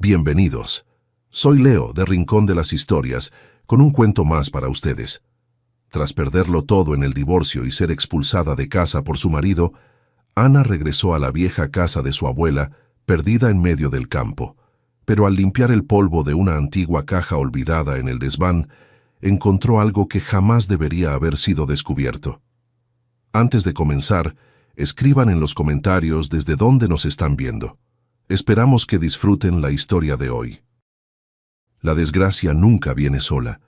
Bienvenidos. Soy Leo, de Rincón de las Historias, con un cuento más para ustedes. Tras perderlo todo en el divorcio y ser expulsada de casa por su marido, Ana regresó a la vieja casa de su abuela, perdida en medio del campo. Pero al limpiar el polvo de una antigua caja olvidada en el desván, encontró algo que jamás debería haber sido descubierto. Antes de comenzar, escriban en los comentarios desde dónde nos están viendo. Esperamos que disfruten la historia de hoy. La desgracia nunca viene sola.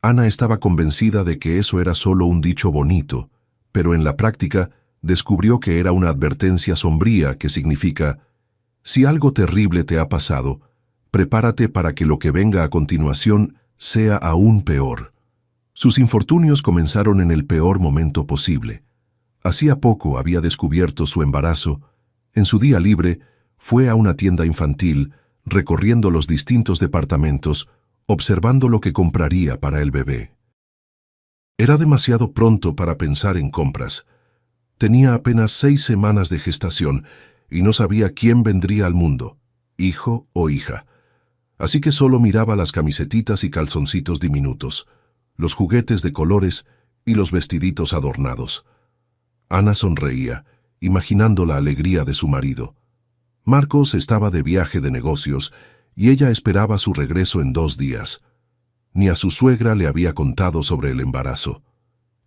Ana estaba convencida de que eso era solo un dicho bonito, pero en la práctica descubrió que era una advertencia sombría que significa: si algo terrible te ha pasado, prepárate para que lo que venga a continuación sea aún peor. Sus infortunios comenzaron en el peor momento posible. Hacía poco había descubierto su embarazo. En su día libre, fue a una tienda infantil, recorriendo los distintos departamentos, observando lo que compraría para el bebé. Era demasiado pronto para pensar en compras. Tenía apenas 6 semanas de gestación y no sabía quién vendría al mundo, hijo o hija. Así que solo miraba las camisetitas y calzoncitos diminutos, los juguetes de colores y los vestiditos adornados. Ana sonreía, imaginando la alegría de su marido. Marcos estaba de viaje de negocios y ella esperaba su regreso en 2 días. Ni a su suegra le había contado sobre el embarazo.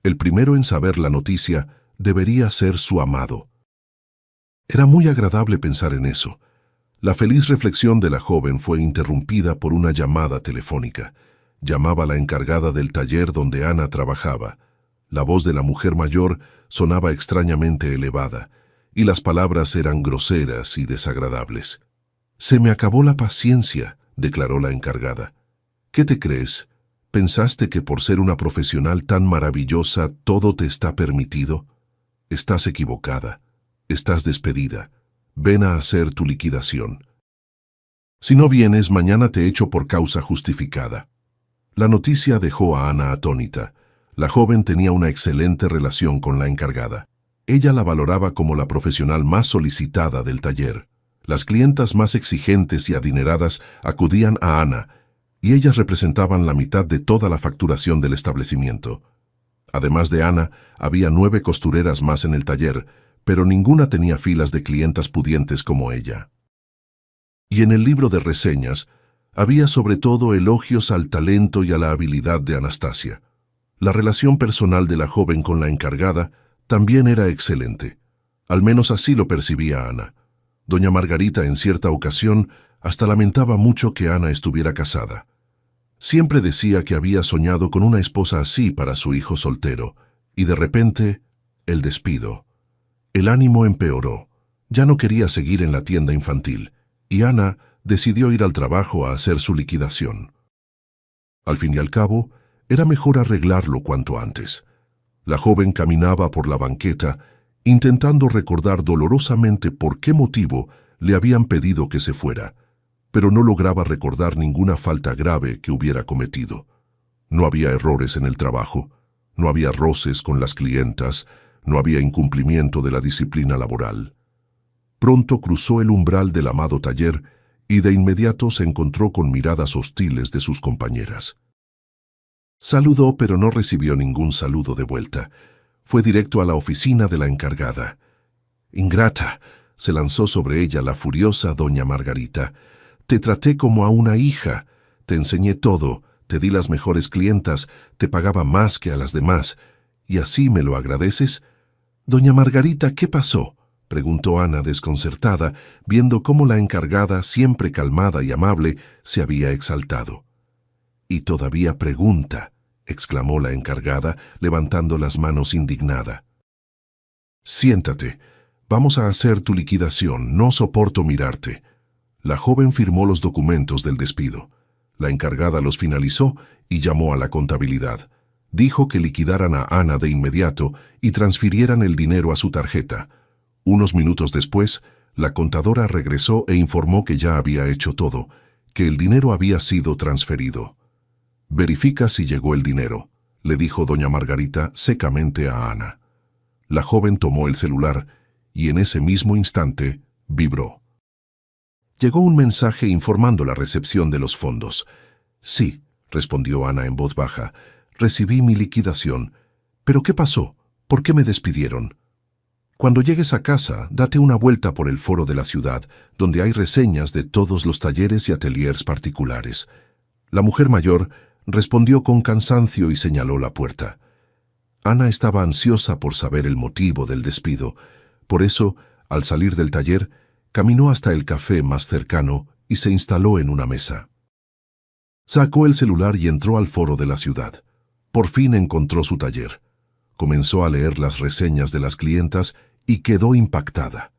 El primero en saber la noticia debería ser su amado. Era muy agradable pensar en eso. La feliz reflexión de la joven fue interrumpida por una llamada telefónica. Llamaba la encargada del taller donde Ana trabajaba. La voz de la mujer mayor sonaba extrañamente elevada, y las palabras eran groseras y desagradables. «Se me acabó la paciencia», declaró la encargada. «¿Qué te crees? ¿Pensaste que por ser una profesional tan maravillosa todo te está permitido? Estás equivocada. Estás despedida. Ven a hacer tu liquidación. Si no vienes, mañana te echo por causa justificada». La noticia dejó a Ana atónita. La joven tenía una excelente relación con la encargada. Ella la valoraba como la profesional más solicitada del taller. Las clientas más exigentes y adineradas acudían a Ana, y ellas representaban la mitad de toda la facturación del establecimiento. Además de Ana, había 9 costureras más en el taller, pero ninguna tenía filas de clientas pudientes como ella. Y en el libro de reseñas, había sobre todo elogios al talento y a la habilidad de Anastasia. La relación personal de la joven con la encargada también era excelente. Al menos así lo percibía Ana. Doña Margarita en cierta ocasión hasta lamentaba mucho que Ana estuviera casada. Siempre decía que había soñado con una esposa así para su hijo soltero, y de repente, el despido. El ánimo empeoró. Ya no quería seguir en la tienda infantil, y Ana decidió ir al trabajo a hacer su liquidación. Al fin y al cabo, era mejor arreglarlo cuanto antes. La joven caminaba por la banqueta, intentando recordar dolorosamente por qué motivo le habían pedido que se fuera, pero no lograba recordar ninguna falta grave que hubiera cometido. No había errores en el trabajo, no había roces con las clientas, no había incumplimiento de la disciplina laboral. Pronto cruzó el umbral del amado taller y de inmediato se encontró con miradas hostiles de sus compañeras. Saludó, pero no recibió ningún saludo de vuelta. Fue directo a la oficina de la encargada. «Ingrata», se lanzó sobre ella la furiosa doña Margarita. «Te traté como a una hija, te enseñé todo, te di las mejores clientas, te pagaba más que a las demás, ¿y así me lo agradeces?» «Doña Margarita, ¿qué pasó?», preguntó Ana desconcertada, viendo cómo la encargada, siempre calmada y amable, se había exaltado. «Y todavía pregunta», exclamó la encargada, levantando las manos indignada. «Siéntate. Vamos a hacer tu liquidación. No soporto mirarte». La joven firmó los documentos del despido. La encargada los finalizó y llamó a la contabilidad. Dijo que liquidaran a Ana de inmediato y transfirieran el dinero a su tarjeta. Unos minutos después, la contadora regresó e informó que ya había hecho todo, que el dinero había sido transferido. «Verifica si llegó el dinero», le dijo doña Margarita secamente a Ana. La joven tomó el celular y en ese mismo instante vibró. Llegó un mensaje informando la recepción de los fondos. Sí, respondió Ana en voz baja, recibí mi liquidación. ¿Pero qué pasó? ¿Por qué me despidieron? Cuando llegues a casa, date una vuelta por el foro de la ciudad, donde hay reseñas de todos los talleres y ateliers particulares. La mujer mayor respondió con cansancio y señaló la puerta. Ana estaba ansiosa por saber el motivo del despido. Por eso, al salir del taller, caminó hasta el café más cercano y se instaló en una mesa. Sacó el celular y entró al foro de la ciudad. Por fin encontró su taller. Comenzó a leer las reseñas de las clientas y quedó impactada.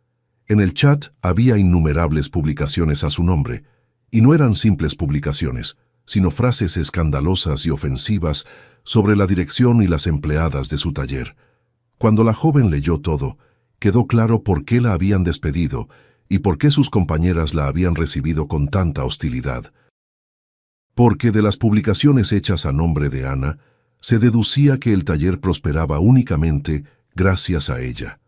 En el chat había innumerables publicaciones a su nombre, y no eran simples publicaciones, sino frases escandalosas y ofensivas sobre la dirección y las empleadas de su taller. Cuando la joven leyó todo, quedó claro por qué la habían despedido y por qué sus compañeras la habían recibido con tanta hostilidad. Porque de las publicaciones hechas a nombre de Ana, se deducía que el taller prosperaba únicamente gracias a ella.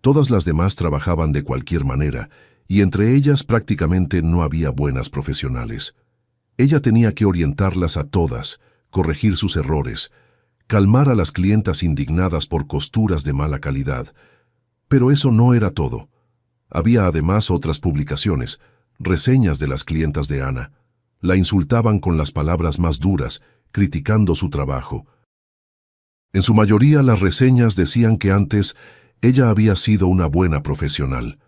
Todas las demás trabajaban de cualquier manera, y entre ellas prácticamente no había buenas profesionales. Ella tenía que orientarlas a todas, corregir sus errores, calmar a las clientas indignadas por costuras de mala calidad. Pero eso no era todo. Había además otras publicaciones, reseñas de las clientas de Ana. La insultaban con las palabras más duras, criticando su trabajo. En su mayoría las reseñas decían que antes ella había sido una buena profesional.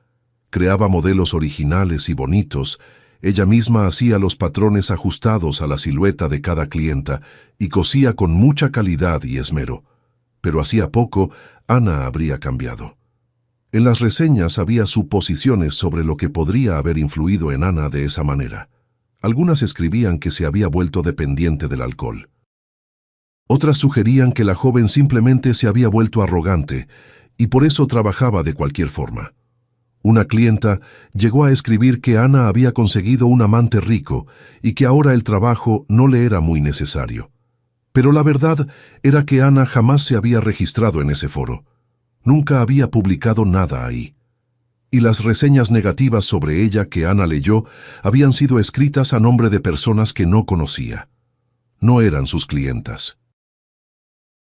Creaba modelos originales y bonitos, ella misma hacía los patrones ajustados a la silueta de cada clienta y cosía con mucha calidad y esmero. Pero hacía poco, Ana habría cambiado. En las reseñas había suposiciones sobre lo que podría haber influido en Ana de esa manera. Algunas escribían que se había vuelto dependiente del alcohol. Otras sugerían que la joven simplemente se había vuelto arrogante y por eso trabajaba de cualquier forma. Una clienta llegó a escribir que Ana había conseguido un amante rico y que ahora el trabajo no le era muy necesario. Pero la verdad era que Ana jamás se había registrado en ese foro. Nunca había publicado nada ahí. Y las reseñas negativas sobre ella que Ana leyó habían sido escritas a nombre de personas que no conocía. No eran sus clientas.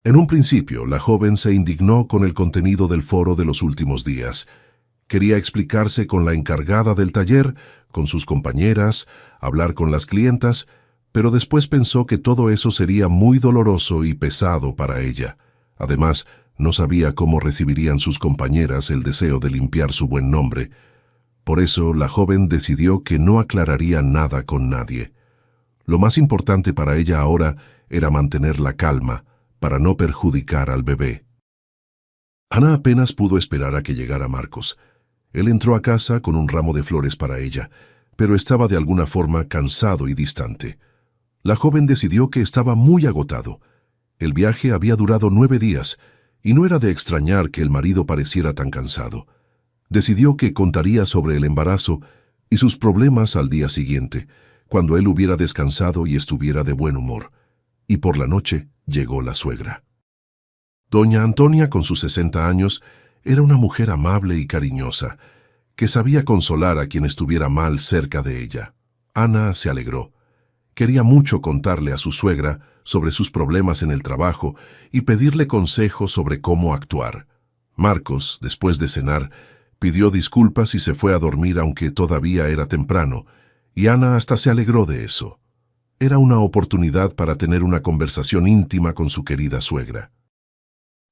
En un principio, la joven se indignó con el contenido del foro de los últimos días. Quería explicarse con la encargada del taller, con sus compañeras, hablar con las clientas, pero después pensó que todo eso sería muy doloroso y pesado para ella. Además, no sabía cómo recibirían sus compañeras el deseo de limpiar su buen nombre. Por eso, la joven decidió que no aclararía nada con nadie. Lo más importante para ella ahora era mantener la calma, para no perjudicar al bebé. Ana apenas pudo esperar a que llegara Marcos. Él entró a casa con un ramo de flores para ella, pero estaba de alguna forma cansado y distante. La joven decidió que estaba muy agotado. El viaje había durado 9 días, y no era de extrañar que el marido pareciera tan cansado. Decidió que contaría sobre el embarazo y sus problemas al día siguiente, cuando él hubiera descansado y estuviera de buen humor. Y por la noche llegó la suegra. Doña Antonia, con sus 60 años, era una mujer amable y cariñosa, que sabía consolar a quien estuviera mal cerca de ella. Ana se alegró. Quería mucho contarle a su suegra sobre sus problemas en el trabajo y pedirle consejo sobre cómo actuar. Marcos, después de cenar, pidió disculpas y se fue a dormir aunque todavía era temprano, y Ana hasta se alegró de eso. Era una oportunidad para tener una conversación íntima con su querida suegra.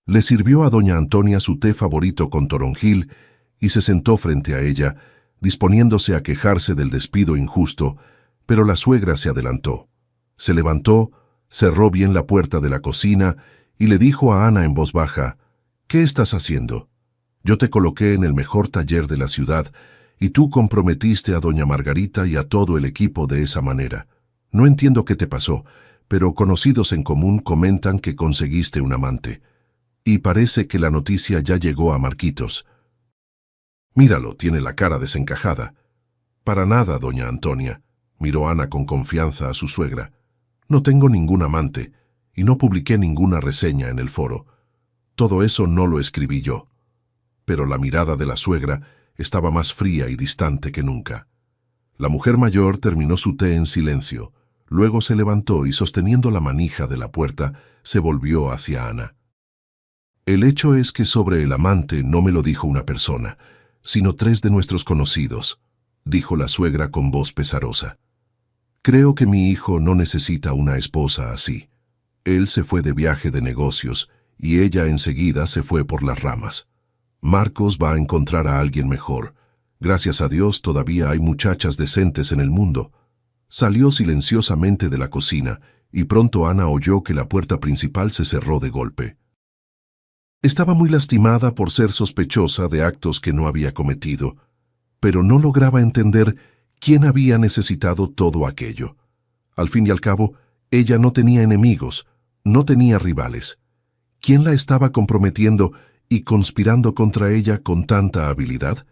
Le sirvió a doña Antonia su té favorito con toronjil y se sentó frente a ella, disponiéndose a quejarse del despido injusto, pero la suegra se adelantó. Se levantó, cerró bien la puerta de la cocina y le dijo a Ana en voz baja: «¿Qué estás haciendo? Yo te coloqué en el mejor taller de la ciudad y tú comprometiste a doña Margarita y a todo el equipo de esa manera. No entiendo qué te pasó, pero conocidos en común comentan que conseguiste un amante. Y parece que la noticia ya llegó a Marquitos. Míralo, tiene la cara desencajada». «Para nada, doña Antonia», miró Ana con confianza a su suegra. «No tengo ningún amante y no publiqué ninguna reseña en el foro. Todo eso no lo escribí yo». Pero la mirada de la suegra estaba más fría y distante que nunca. La mujer mayor terminó su té en silencio. Luego se levantó y, sosteniendo la manija de la puerta, se volvió hacia Ana. El hecho es que sobre el amante no me lo dijo una persona, sino 3 de nuestros conocidos, dijo la suegra con voz pesarosa. Creo que mi hijo no necesita una esposa así. Él se fue de viaje de negocios y ella enseguida se fue por las ramas. Marcos va a encontrar a alguien mejor. Gracias a Dios todavía hay muchachas decentes en el mundo. Salió silenciosamente de la cocina y pronto Ana oyó que la puerta principal se cerró de golpe. Estaba muy lastimada por ser sospechosa de actos que no había cometido, pero no lograba entender quién había necesitado todo aquello. Al fin y al cabo, ella no tenía enemigos, no tenía rivales. ¿Quién la estaba comprometiendo y conspirando contra ella con tanta habilidad?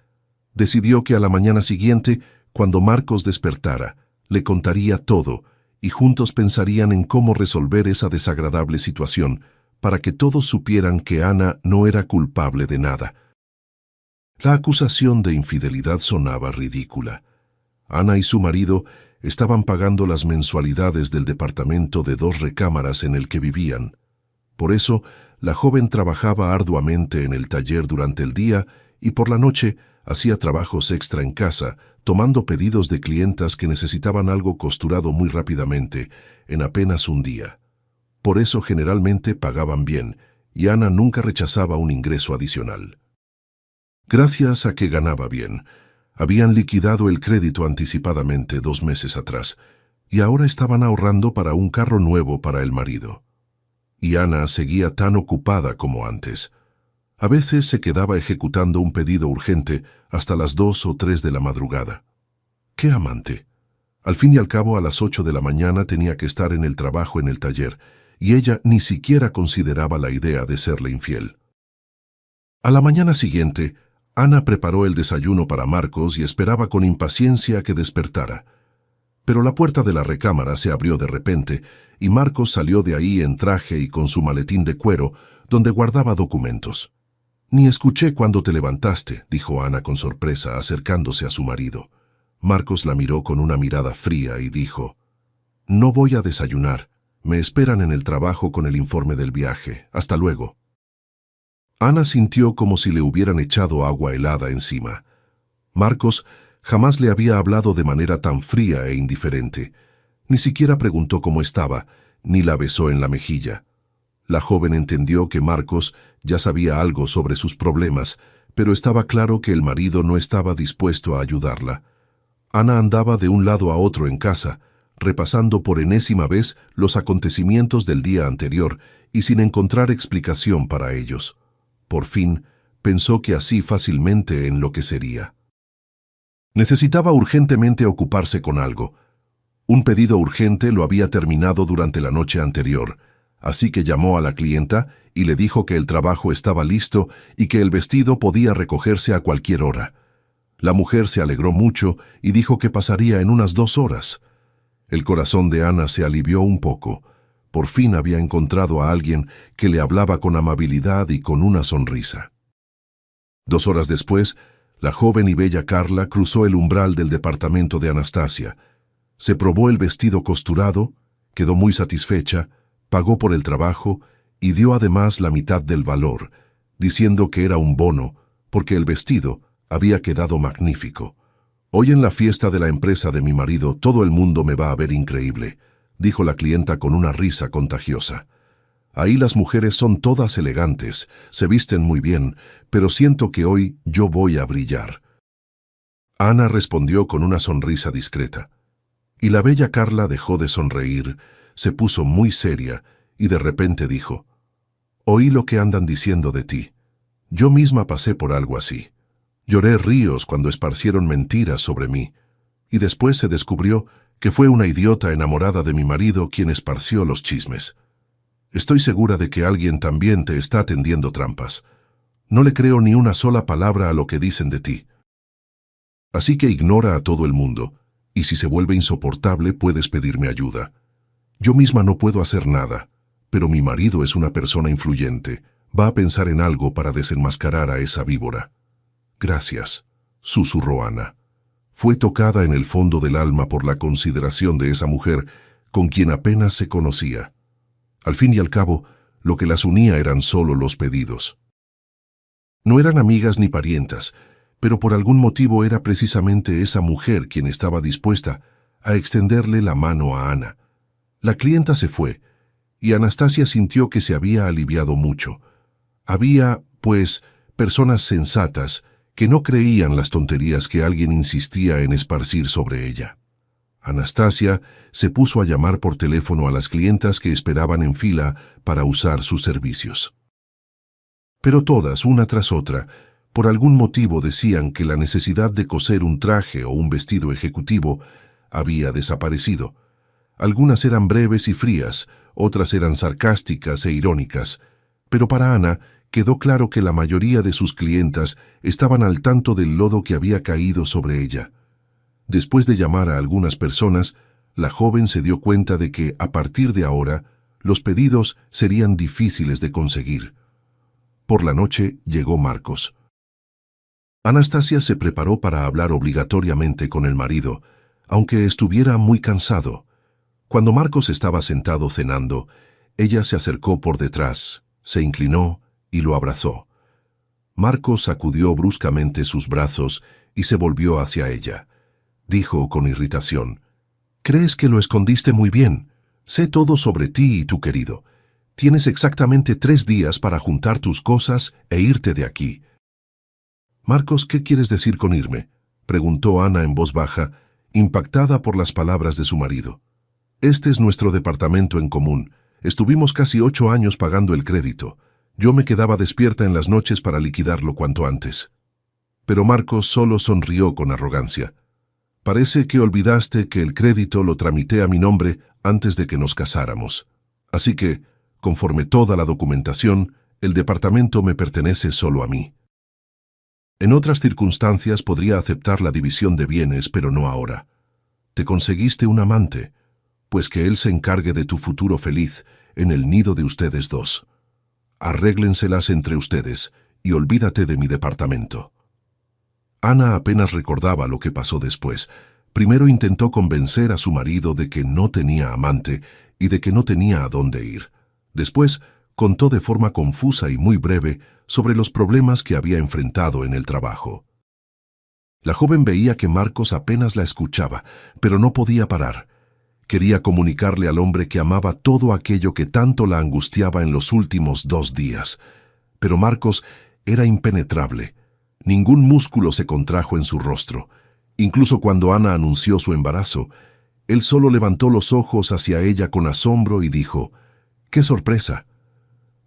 Decidió que a la mañana siguiente, cuando Marcos despertara, le contaría todo y juntos pensarían en cómo resolver esa desagradable situación para que todos supieran que Ana no era culpable de nada. La acusación de infidelidad sonaba ridícula. Ana y su marido estaban pagando las mensualidades del departamento de 2 recámaras en el que vivían. Por eso, la joven trabajaba arduamente en el taller durante el día y por la noche hacía trabajos extra en casa, tomando pedidos de clientas que necesitaban algo costurado muy rápidamente, en apenas un día. Por eso generalmente pagaban bien, y Ana nunca rechazaba un ingreso adicional. Gracias a que ganaba bien, habían liquidado el crédito anticipadamente 2 meses atrás, y ahora estaban ahorrando para un carro nuevo para el marido. Y Ana seguía tan ocupada como antes. A veces se quedaba ejecutando un pedido urgente hasta las 2 o 3 de la madrugada. ¡Qué amante! Al fin y al cabo, a las 8 de la mañana tenía que estar en el trabajo en el taller, y ella ni siquiera consideraba la idea de serle infiel. A la mañana siguiente, Ana preparó el desayuno para Marcos y esperaba con impaciencia que despertara. Pero la puerta de la recámara se abrió de repente, y Marcos salió de ahí en traje y con su maletín de cuero, donde guardaba documentos. «Ni escuché cuando te levantaste», dijo Ana con sorpresa, acercándose a su marido. Marcos la miró con una mirada fría y dijo: «No voy a desayunar. Me esperan en el trabajo con el informe del viaje. Hasta luego». Ana sintió como si le hubieran echado agua helada encima. Marcos jamás le había hablado de manera tan fría e indiferente. Ni siquiera preguntó cómo estaba, ni la besó en la mejilla. La joven entendió que Marcos ya sabía algo sobre sus problemas, pero estaba claro que el marido no estaba dispuesto a ayudarla. Ana andaba de un lado a otro en casa, repasando por enésima vez los acontecimientos del día anterior y sin encontrar explicación para ellos. Por fin, pensó que así fácilmente enloquecería. Necesitaba urgentemente ocuparse con algo. Un pedido urgente lo había terminado durante la noche anterior, así que llamó a la clienta y le dijo que el trabajo estaba listo y que el vestido podía recogerse a cualquier hora. La mujer se alegró mucho y dijo que pasaría en unas 2 horas. El corazón de Ana se alivió un poco. Por fin había encontrado a alguien que le hablaba con amabilidad y con una sonrisa. 2 horas después, la joven y bella Carla cruzó el umbral del departamento de Anastasia. Se probó el vestido costurado, quedó muy satisfecha, pagó por el trabajo y dio además la mitad del valor, diciendo que era un bono, porque el vestido había quedado magnífico. «Hoy en la fiesta de la empresa de mi marido todo el mundo me va a ver increíble», dijo la clienta con una risa contagiosa. «Ahí las mujeres son todas elegantes, se visten muy bien, pero siento que hoy yo voy a brillar». Ana respondió con una sonrisa discreta. Y la bella Carla dejó de sonreír, se puso muy seria y de repente dijo: «Oí lo que andan diciendo de ti. Yo misma pasé por algo así. Lloré ríos cuando esparcieron mentiras sobre mí, y después se descubrió que fue una idiota enamorada de mi marido quien esparció los chismes. Estoy segura de que alguien también te está tendiendo trampas. No le creo ni una sola palabra a lo que dicen de ti. Así que ignora a todo el mundo, y si se vuelve insoportable puedes pedirme ayuda. Yo misma no puedo hacer nada, pero mi marido es una persona influyente. Va a pensar en algo para desenmascarar a esa víbora». «Gracias», susurró Ana. Fue tocada en el fondo del alma por la consideración de esa mujer con quien apenas se conocía. Al fin y al cabo, lo que las unía eran solo los pedidos. No eran amigas ni parientas, pero por algún motivo era precisamente esa mujer quien estaba dispuesta a extenderle la mano a Ana. La clienta se fue, y Anastasia sintió que se había aliviado mucho. Había, pues, personas sensatas que no creían las tonterías que alguien insistía en esparcir sobre ella. Anastasia se puso a llamar por teléfono a las clientas que esperaban en fila para usar sus servicios. Pero todas, una tras otra, por algún motivo decían que la necesidad de coser un traje o un vestido ejecutivo había desaparecido. Algunas eran breves y frías, otras eran sarcásticas e irónicas, pero para Ana quedó claro que la mayoría de sus clientas estaban al tanto del lodo que había caído sobre ella. Después de llamar a algunas personas, la joven se dio cuenta de que, a partir de ahora, los pedidos serían difíciles de conseguir. Por la noche llegó Marcos. Anastasia se preparó para hablar obligatoriamente con el marido, aunque estuviera muy cansado. Cuando Marcos estaba sentado cenando, ella se acercó por detrás, se inclinó y lo abrazó. Marcos sacudió bruscamente sus brazos y se volvió hacia ella. Dijo con irritación: «¿Crees que lo escondiste muy bien? Sé todo sobre ti y tu querido. Tienes exactamente 3 días para juntar tus cosas e irte de aquí». «Marcos, ¿qué quieres decir con irme?», preguntó Ana en voz baja, impactada por las palabras de su marido. «Este es nuestro departamento en común. Estuvimos casi 8 años pagando el crédito. Yo me quedaba despierta en las noches para liquidarlo cuanto antes». Pero Marcos solo sonrió con arrogancia. «Parece que olvidaste que el crédito lo tramité a mi nombre antes de que nos casáramos. Así que, conforme toda la documentación, el departamento me pertenece solo a mí. En otras circunstancias podría aceptar la división de bienes, pero no ahora. Te conseguiste un amante, pues que él se encargue de tu futuro feliz en el nido de ustedes dos. Arréglenselas entre ustedes y olvídate de mi departamento». Ana apenas recordaba lo que pasó después. Primero intentó convencer a su marido de que no tenía amante y de que no tenía a dónde ir. Después contó de forma confusa y muy breve sobre los problemas que había enfrentado en el trabajo. La joven veía que Marcos apenas la escuchaba, pero no podía parar. Quería comunicarle al hombre que amaba todo aquello que tanto la angustiaba en los últimos 2 días. Pero Marcos era impenetrable. Ningún músculo se contrajo en su rostro. Incluso cuando Ana anunció su embarazo, él solo levantó los ojos hacia ella con asombro y dijo: «¡Qué sorpresa!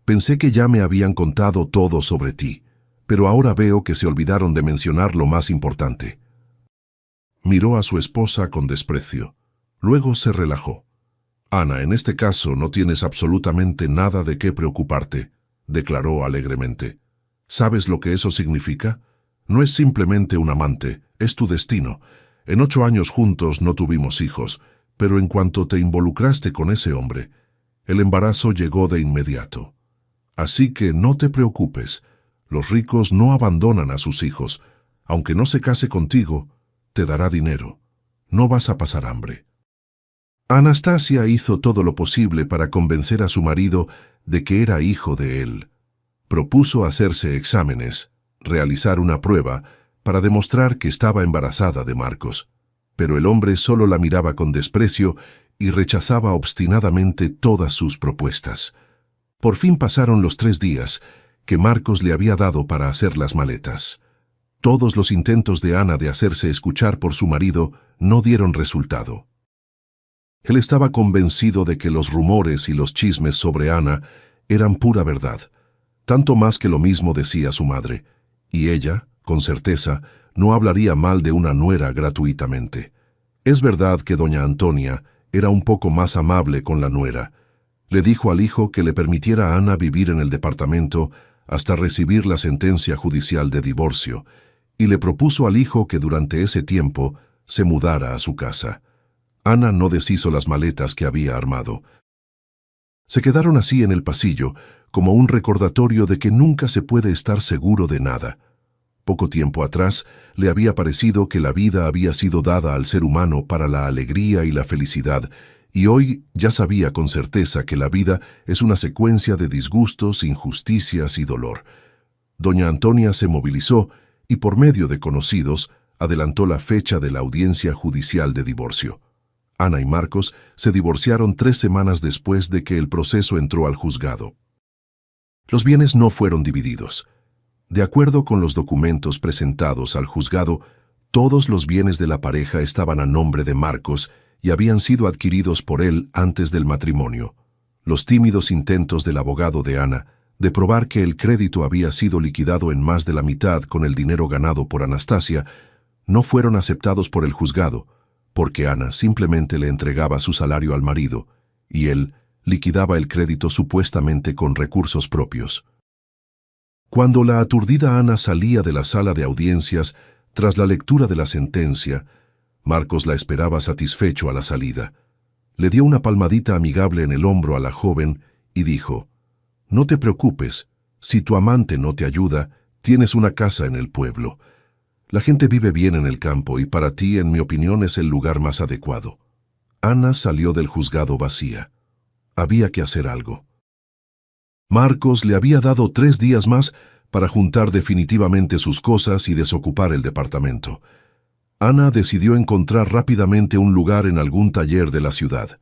Pensé que ya me habían contado todo sobre ti, pero ahora veo que se olvidaron de mencionar lo más importante». Miró a su esposa con desprecio. Luego se relajó. «Ana, en este caso no tienes absolutamente nada de qué preocuparte», declaró alegremente. «¿Sabes lo que eso significa? No es simplemente un amante, es tu destino. En 8 años juntos no tuvimos hijos, pero en cuanto te involucraste con ese hombre, el embarazo llegó de inmediato. Así que no te preocupes, los ricos no abandonan a sus hijos. Aunque no se case contigo, te dará dinero. No vas a pasar hambre». Anastasia hizo todo lo posible para convencer a su marido de que era hijo de él. Propuso hacerse exámenes, realizar una prueba para demostrar que estaba embarazada de Marcos, pero el hombre solo la miraba con desprecio y rechazaba obstinadamente todas sus propuestas. Por fin pasaron los 3 días que Marcos le había dado para hacer las maletas. Todos los intentos de Ana de hacerse escuchar por su marido no dieron resultado. Él estaba convencido de que los rumores y los chismes sobre Ana eran pura verdad, tanto más que lo mismo decía su madre, y ella, con certeza, no hablaría mal de una nuera gratuitamente. Es verdad que doña Antonia era un poco más amable con la nuera. Le dijo al hijo que le permitiera a Ana vivir en el departamento hasta recibir la sentencia judicial de divorcio, y le propuso al hijo que durante ese tiempo se mudara a su casa. Ana no deshizo las maletas que había armado. Se quedaron así en el pasillo, como un recordatorio de que nunca se puede estar seguro de nada. Poco tiempo atrás le había parecido que la vida había sido dada al ser humano para la alegría y la felicidad, y hoy ya sabía con certeza que la vida es una secuencia de disgustos, injusticias y dolor. Doña Antonia se movilizó y por medio de conocidos adelantó la fecha de la audiencia judicial de divorcio. Ana y Marcos se divorciaron 3 semanas después de que el proceso entró al juzgado. Los bienes no fueron divididos. De acuerdo con los documentos presentados al juzgado, todos los bienes de la pareja estaban a nombre de Marcos y habían sido adquiridos por él antes del matrimonio. Los tímidos intentos del abogado de Ana de probar que el crédito había sido liquidado en más de la mitad con el dinero ganado por Anastasia no fueron aceptados por el juzgado, porque Ana simplemente le entregaba su salario al marido y él liquidaba el crédito supuestamente con recursos propios. Cuando la aturdida Ana salía de la sala de audiencias tras la lectura de la sentencia, Marcos la esperaba satisfecho a la salida. Le dio una palmadita amigable en el hombro a la joven y dijo: «No te preocupes, si tu amante no te ayuda, tienes una casa en el pueblo. La gente vive bien en el campo y para ti, en mi opinión, es el lugar más adecuado». Ana salió del juzgado vacía. Había que hacer algo. Marcos le había dado 3 días más para juntar definitivamente sus cosas y desocupar el departamento. Ana decidió encontrar rápidamente un lugar en algún taller de la ciudad.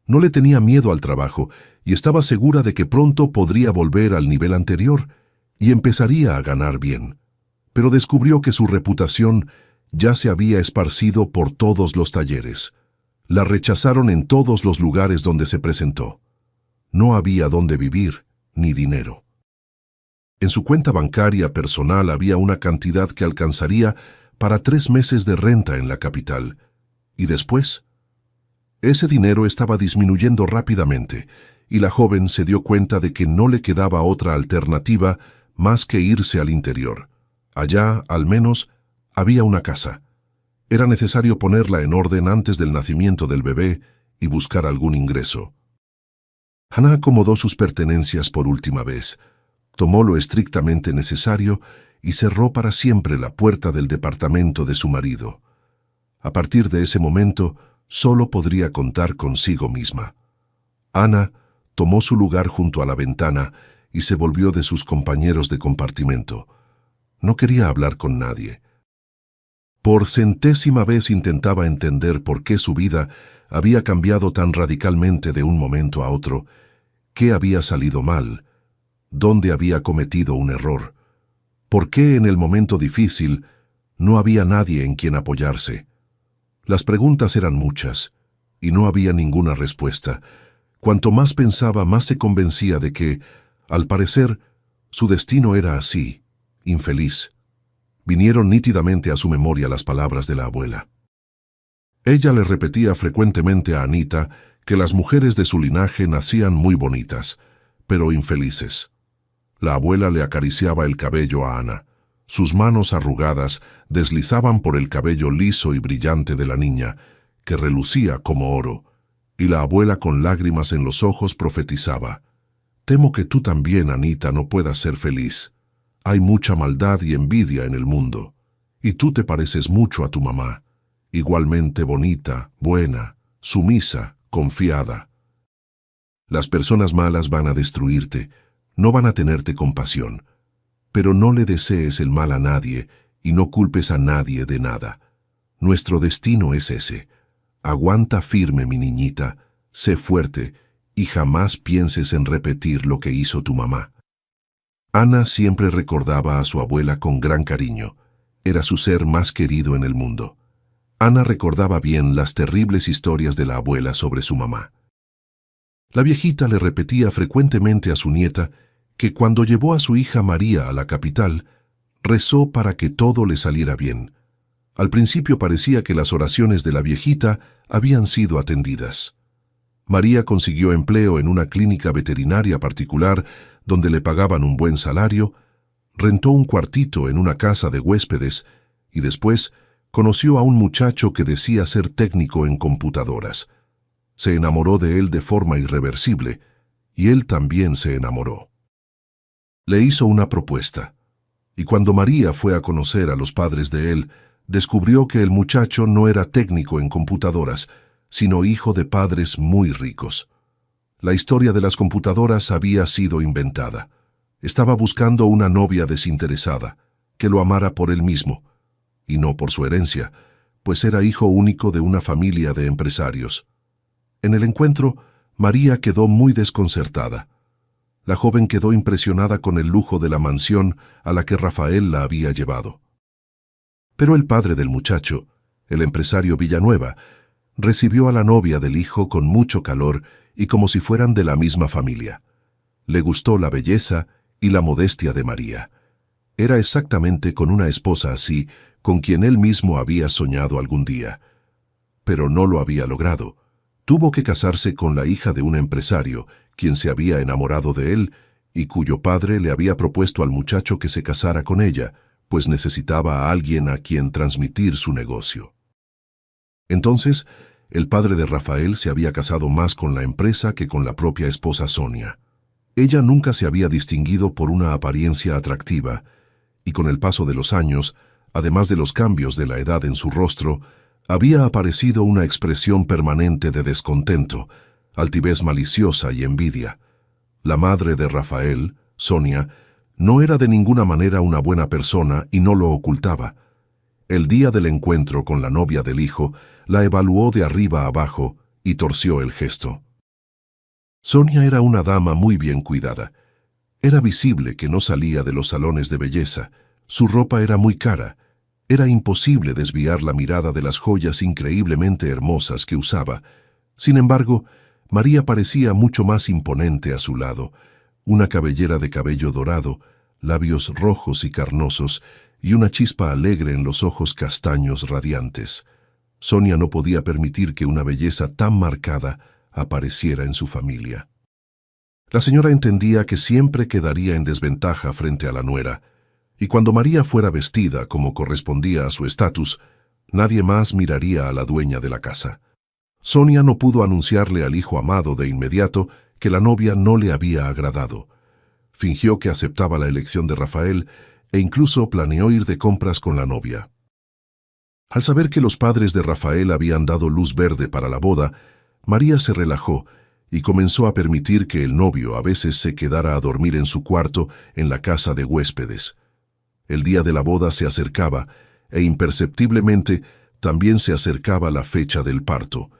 No le tenía miedo al trabajo y estaba segura de que pronto podría volver al nivel anterior y empezaría a ganar bien. Pero descubrió que su reputación ya se había esparcido por todos los talleres. La rechazaron en todos los lugares donde se presentó. No había dónde vivir ni dinero. En su cuenta bancaria personal había una cantidad que alcanzaría para 3 meses de renta en la capital. ¿Y después? Ese dinero estaba disminuyendo rápidamente, y la joven se dio cuenta de que no le quedaba otra alternativa más que irse al interior. Allá, al menos, había una casa. Era necesario ponerla en orden antes del nacimiento del bebé y buscar algún ingreso. Ana acomodó sus pertenencias por última vez, tomó lo estrictamente necesario y cerró para siempre la puerta del departamento de su marido. A partir de ese momento, solo podría contar consigo misma. Ana tomó su lugar junto a la ventana y se volvió de sus compañeros de compartimento. No quería hablar con nadie. Por 100ª vez intentaba entender por qué su vida había cambiado tan radicalmente de un momento a otro, qué había salido mal, dónde había cometido un error, por qué en el momento difícil no había nadie en quien apoyarse. Las preguntas eran muchas, y no había ninguna respuesta. Cuanto más pensaba, más se convencía de que, al parecer, su destino era así, infeliz. Vinieron nítidamente a su memoria las palabras de la abuela. Ella le repetía frecuentemente a Anita que las mujeres de su linaje nacían muy bonitas, pero infelices. La abuela le acariciaba el cabello a Ana. Sus manos arrugadas deslizaban por el cabello liso y brillante de la niña, que relucía como oro, y la abuela con lágrimas en los ojos profetizaba: «Temo que tú también, Anita, no puedas ser feliz. Hay mucha maldad y envidia en el mundo, y tú te pareces mucho a tu mamá, igualmente bonita, buena, sumisa, confiada. Las personas malas van a destruirte, no van a tenerte compasión, pero no le desees el mal a nadie y no culpes a nadie de nada. Nuestro destino es ese. Aguanta firme, mi niñita, sé fuerte y jamás pienses en repetir lo que hizo tu mamá». Ana siempre recordaba a su abuela con gran cariño. Era su ser más querido en el mundo. Ana recordaba bien las terribles historias de la abuela sobre su mamá. La viejita le repetía frecuentemente a su nieta que cuando llevó a su hija María a la capital, rezó para que todo le saliera bien. Al principio parecía que las oraciones de la viejita habían sido atendidas. María consiguió empleo en una clínica veterinaria particular donde le pagaban un buen salario, rentó un cuartito en una casa de huéspedes y después conoció a un muchacho que decía ser técnico en computadoras. Se enamoró de él de forma irreversible y él también se enamoró. Le hizo una propuesta. y cuando María fue a conocer a los padres de él, descubrió que el muchacho no era técnico en computadoras, sino hijo de padres muy ricos. La historia de las computadoras había sido inventada. Estaba buscando una novia desinteresada, que lo amara por él mismo, y no por su herencia, pues era hijo único de una familia de empresarios. En el encuentro, María quedó muy desconcertada. La joven quedó impresionada con el lujo de la mansión a la que Rafael la había llevado. Pero el padre del muchacho, el empresario Villanueva, recibió a la novia del hijo con mucho calor y como si fueran de la misma familia. Le gustó la belleza y la modestia de María. Era exactamente con una esposa así con quien él mismo había soñado algún día. Pero no lo había logrado. Tuvo que casarse con la hija de un empresario, quien se había enamorado de él y cuyo padre le había propuesto al muchacho que se casara con ella, pues necesitaba a alguien a quien transmitir su negocio. Entonces, el padre de Rafael se había casado más con la empresa que con la propia esposa Sonia. Ella nunca se había distinguido por una apariencia atractiva, y con el paso de los años, además de los cambios de la edad en su rostro, había aparecido una expresión permanente de descontento, altivez maliciosa y envidia. La madre de Rafael, Sonia, no era de ninguna manera una buena persona y no lo ocultaba. El día del encuentro con la novia del hijo, la evaluó de arriba a abajo y torció el gesto. Sonia era una dama muy bien cuidada. Era visible que no salía de los salones de belleza. Su ropa era muy cara. Era imposible desviar la mirada de las joyas increíblemente hermosas que usaba. Sin embargo, María parecía mucho más imponente a su lado. Una cabellera de cabello dorado, labios rojos y carnosos, y una chispa alegre en los ojos castaños radiantes. Sonia no podía permitir que una belleza tan marcada apareciera en su familia. La señora entendía que siempre quedaría en desventaja frente a la nuera, y cuando María fuera vestida como correspondía a su estatus, nadie más miraría a la dueña de la casa. Sonia no pudo anunciarle al hijo amado de inmediato que la novia no le había agradado. Fingió que aceptaba la elección de Rafael e incluso planeó ir de compras con la novia. Al saber que los padres de Rafael habían dado luz verde para la boda, María se relajó y comenzó a permitir que el novio a veces se quedara a dormir en su cuarto en la casa de huéspedes. El día de la boda se acercaba e imperceptiblemente también se acercaba la fecha del parto.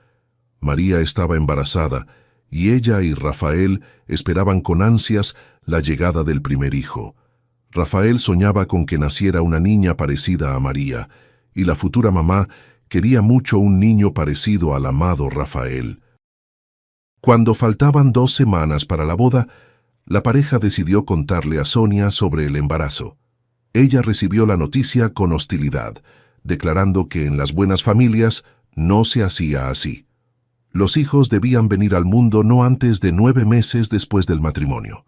María estaba embarazada y ella y Rafael esperaban con ansias la llegada del primer hijo. Rafael soñaba con que naciera una niña parecida a María, y la futura mamá quería mucho un niño parecido al amado Rafael. Cuando faltaban 2 semanas para la boda, la pareja decidió contarle a Sonia sobre el embarazo. Ella recibió la noticia con hostilidad, declarando que en las buenas familias no se hacía así. Los hijos debían venir al mundo no antes de 9 meses después del matrimonio.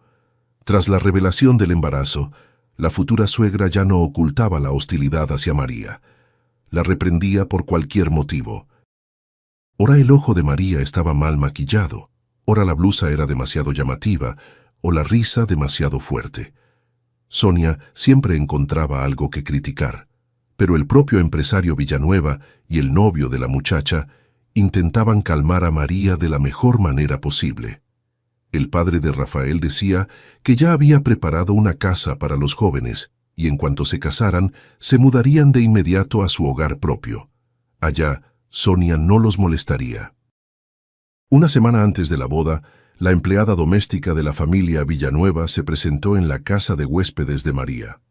Tras la revelación del embarazo, la futura suegra ya no ocultaba la hostilidad hacia María. La reprendía por cualquier motivo. Ora el ojo de María estaba mal maquillado, ora la blusa era demasiado llamativa, o la risa demasiado fuerte. Sonia siempre encontraba algo que criticar, pero el propio empresario Villanueva y el novio de la muchacha intentaban calmar a María de la mejor manera posible. El padre de Rafael decía que ya había preparado una casa para los jóvenes y en cuanto se casaran, se mudarían de inmediato a su hogar propio. Allá, Sonia no los molestaría. Una semana antes de la boda, la empleada doméstica de la familia Villanueva se presentó en la casa de huéspedes de María.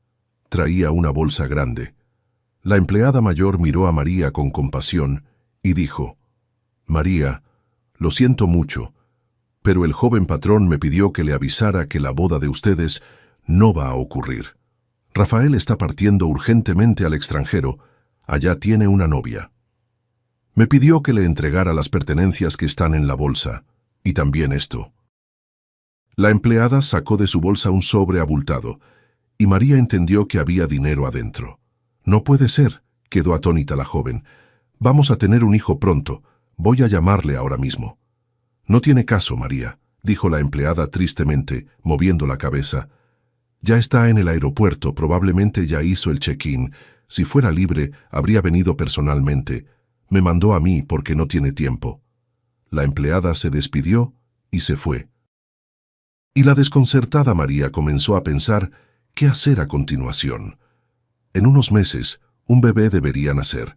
Traía una bolsa grande. La empleada mayor miró a María con compasión y dijo: «María, lo siento mucho, pero el joven patrón me pidió que le avisara que la boda de ustedes no va a ocurrir. Rafael está partiendo urgentemente al extranjero. Allá tiene una novia. Me pidió que le entregara las pertenencias que están en la bolsa, y también esto». La empleada sacó de su bolsa un sobre abultado, y María entendió que había dinero adentro. «No puede ser», quedó atónita la joven. «Vamos a tener un hijo pronto. Voy a llamarle ahora mismo». «No tiene caso, María», dijo la empleada tristemente, moviendo la cabeza. Ya está en el aeropuerto, probablemente ya hizo el check-in. Si fuera libre, habría venido personalmente. Me mandó a mí porque no tiene tiempo. La empleada se despidió y se fue. Y la desconcertada María comenzó a pensar qué hacer a continuación. En unos meses, un bebé debería nacer.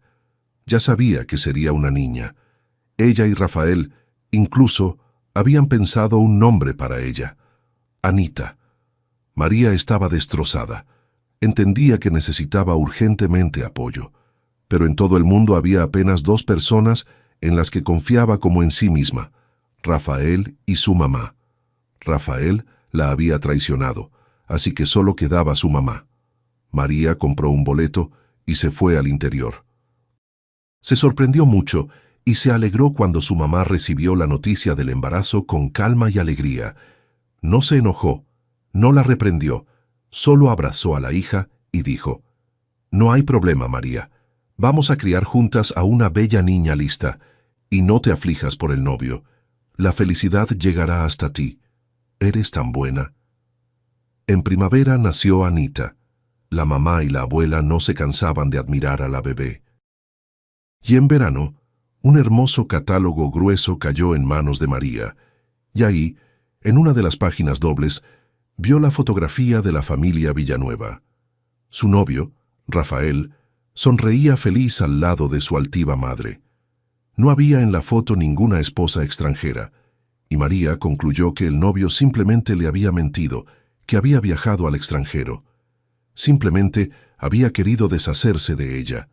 Ya sabía que sería una niña. Ella y Rafael, incluso, habían pensado un nombre para ella: Anita. María estaba destrozada. Entendía que necesitaba urgentemente apoyo, pero en todo el mundo había apenas 2 personas en las que confiaba como en sí misma: Rafael y su mamá. Rafael la había traicionado, así que solo quedaba su mamá. María compró un boleto y se fue al interior. Se sorprendió mucho y se alegró cuando su mamá recibió la noticia del embarazo con calma y alegría. No se enojó, no la reprendió, solo abrazó a la hija y dijo: «No hay problema, María. Vamos a criar juntas a una bella niña lista, y no te aflijas por el novio. La felicidad llegará hasta ti. Eres tan buena». En primavera nació Anita. La mamá y la abuela no se cansaban de admirar a la bebé. Y en verano, un hermoso catálogo grueso cayó en manos de María, y ahí, en una de las páginas dobles, vio la fotografía de la familia Villanueva. Su novio, Rafael, sonreía feliz al lado de su altiva madre. No había en la foto ninguna esposa extranjera, y María concluyó que el novio simplemente le había mentido, que había viajado al extranjero. Simplemente había querido deshacerse de ella.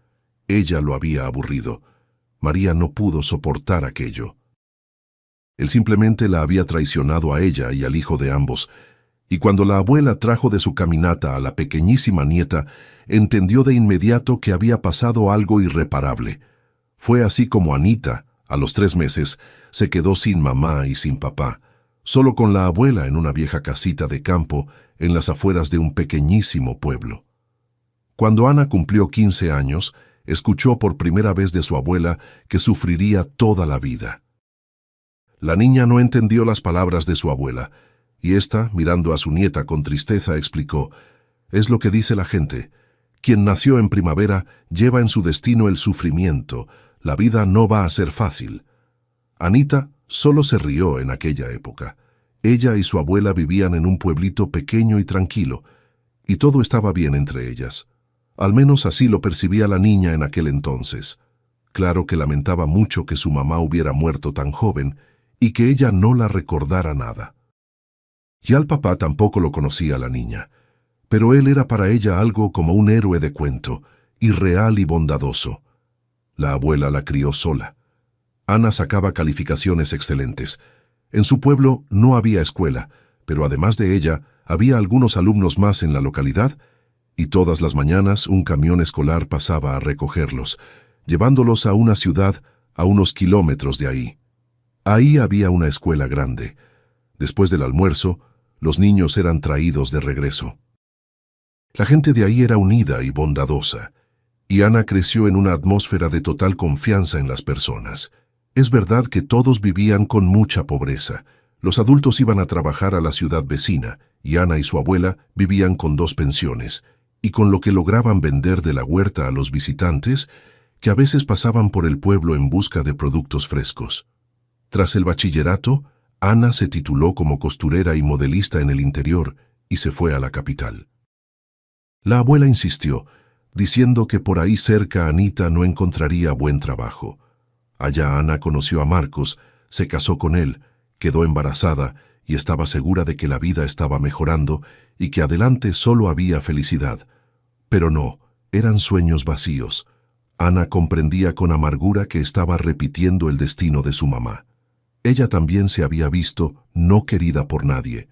Ella lo había aburrido. María no pudo soportar aquello. Él simplemente la había traicionado a ella y al hijo de ambos, y cuando la abuela trajo de su caminata a la pequeñísima nieta, entendió de inmediato que había pasado algo irreparable. Fue así como Anita, a los 3 meses, se quedó sin mamá y sin papá, solo con la abuela en una vieja casita de campo en las afueras de un pequeñísimo pueblo. Cuando Ana cumplió 15 años, escuchó por primera vez de su abuela que sufriría toda la vida. La niña no entendió las palabras de su abuela, y ésta, mirando a su nieta con tristeza, explicó: «Es lo que dice la gente. Quien nació en primavera lleva en su destino el sufrimiento. La vida no va a ser fácil». Anita solo se rió en aquella época. Ella y su abuela vivían en un pueblito pequeño y tranquilo, y todo estaba bien entre ellas. Al menos así lo percibía la niña en aquel entonces. Claro que lamentaba mucho que su mamá hubiera muerto tan joven y que ella no la recordara nada. Y al papá tampoco lo conocía la niña, pero él era para ella algo como un héroe de cuento, irreal y bondadoso. La abuela la crió sola. Ana sacaba calificaciones excelentes. En su pueblo no había escuela, pero además de ella, había algunos alumnos más en la localidad, y todas las mañanas un camión escolar pasaba a recogerlos, llevándolos a una ciudad a unos kilómetros de ahí. Ahí había una escuela grande. Después del almuerzo, los niños eran traídos de regreso. La gente de ahí era unida y bondadosa, y Ana creció en una atmósfera de total confianza en las personas. Es verdad que todos vivían con mucha pobreza. Los adultos iban a trabajar a la ciudad vecina, y Ana y su abuela vivían con 2 pensiones, y con lo que lograban vender de la huerta a los visitantes, que a veces pasaban por el pueblo en busca de productos frescos. Tras el bachillerato, Ana se tituló como costurera y modelista en el interior y se fue a la capital. La abuela insistió, diciendo que por ahí cerca Anita no encontraría buen trabajo. Allá Ana conoció a Marcos, se casó con él, quedó embarazada y estaba segura de que la vida estaba mejorando y que adelante solo había felicidad. Pero no, eran sueños vacíos. Ana comprendía con amargura que estaba repitiendo el destino de su mamá. Ella también se había visto no querida por nadie,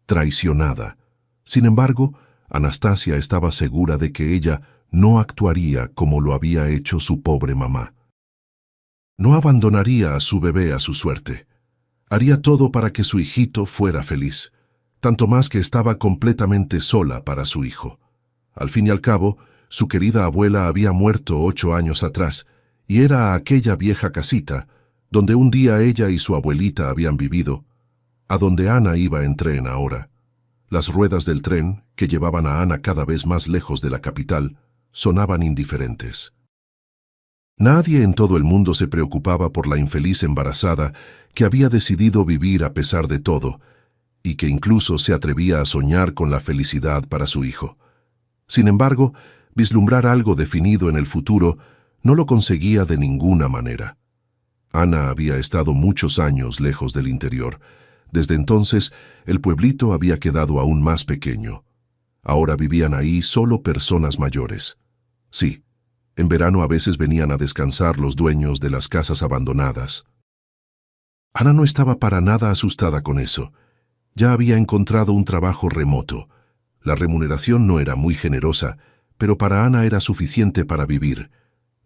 traicionada. Sin embargo, Anastasia estaba segura de que ella no actuaría como lo había hecho su pobre mamá. No abandonaría a su bebé a su suerte. Haría todo para que su hijito fuera feliz, tanto más que estaba completamente sola para su hijo. Al fin y al cabo, su querida abuela había muerto 8 años atrás, y era a aquella vieja casita, donde un día ella y su abuelita habían vivido, a donde Ana iba en tren ahora. Las ruedas del tren, que llevaban a Ana cada vez más lejos de la capital, sonaban indiferentes. Nadie en todo el mundo se preocupaba por la infeliz embarazada que había decidido vivir a pesar de todo, y que incluso se atrevía a soñar con la felicidad para su hijo. Sin embargo, vislumbrar algo definido en el futuro no lo conseguía de ninguna manera. Ana había estado muchos años lejos del interior. Desde entonces, el pueblito había quedado aún más pequeño. Ahora vivían ahí solo personas mayores. Sí, en verano a veces venían a descansar los dueños de las casas abandonadas. Ana no estaba para nada asustada con eso. Ya había encontrado un trabajo remoto. La remuneración no era muy generosa, pero para Ana era suficiente para vivir,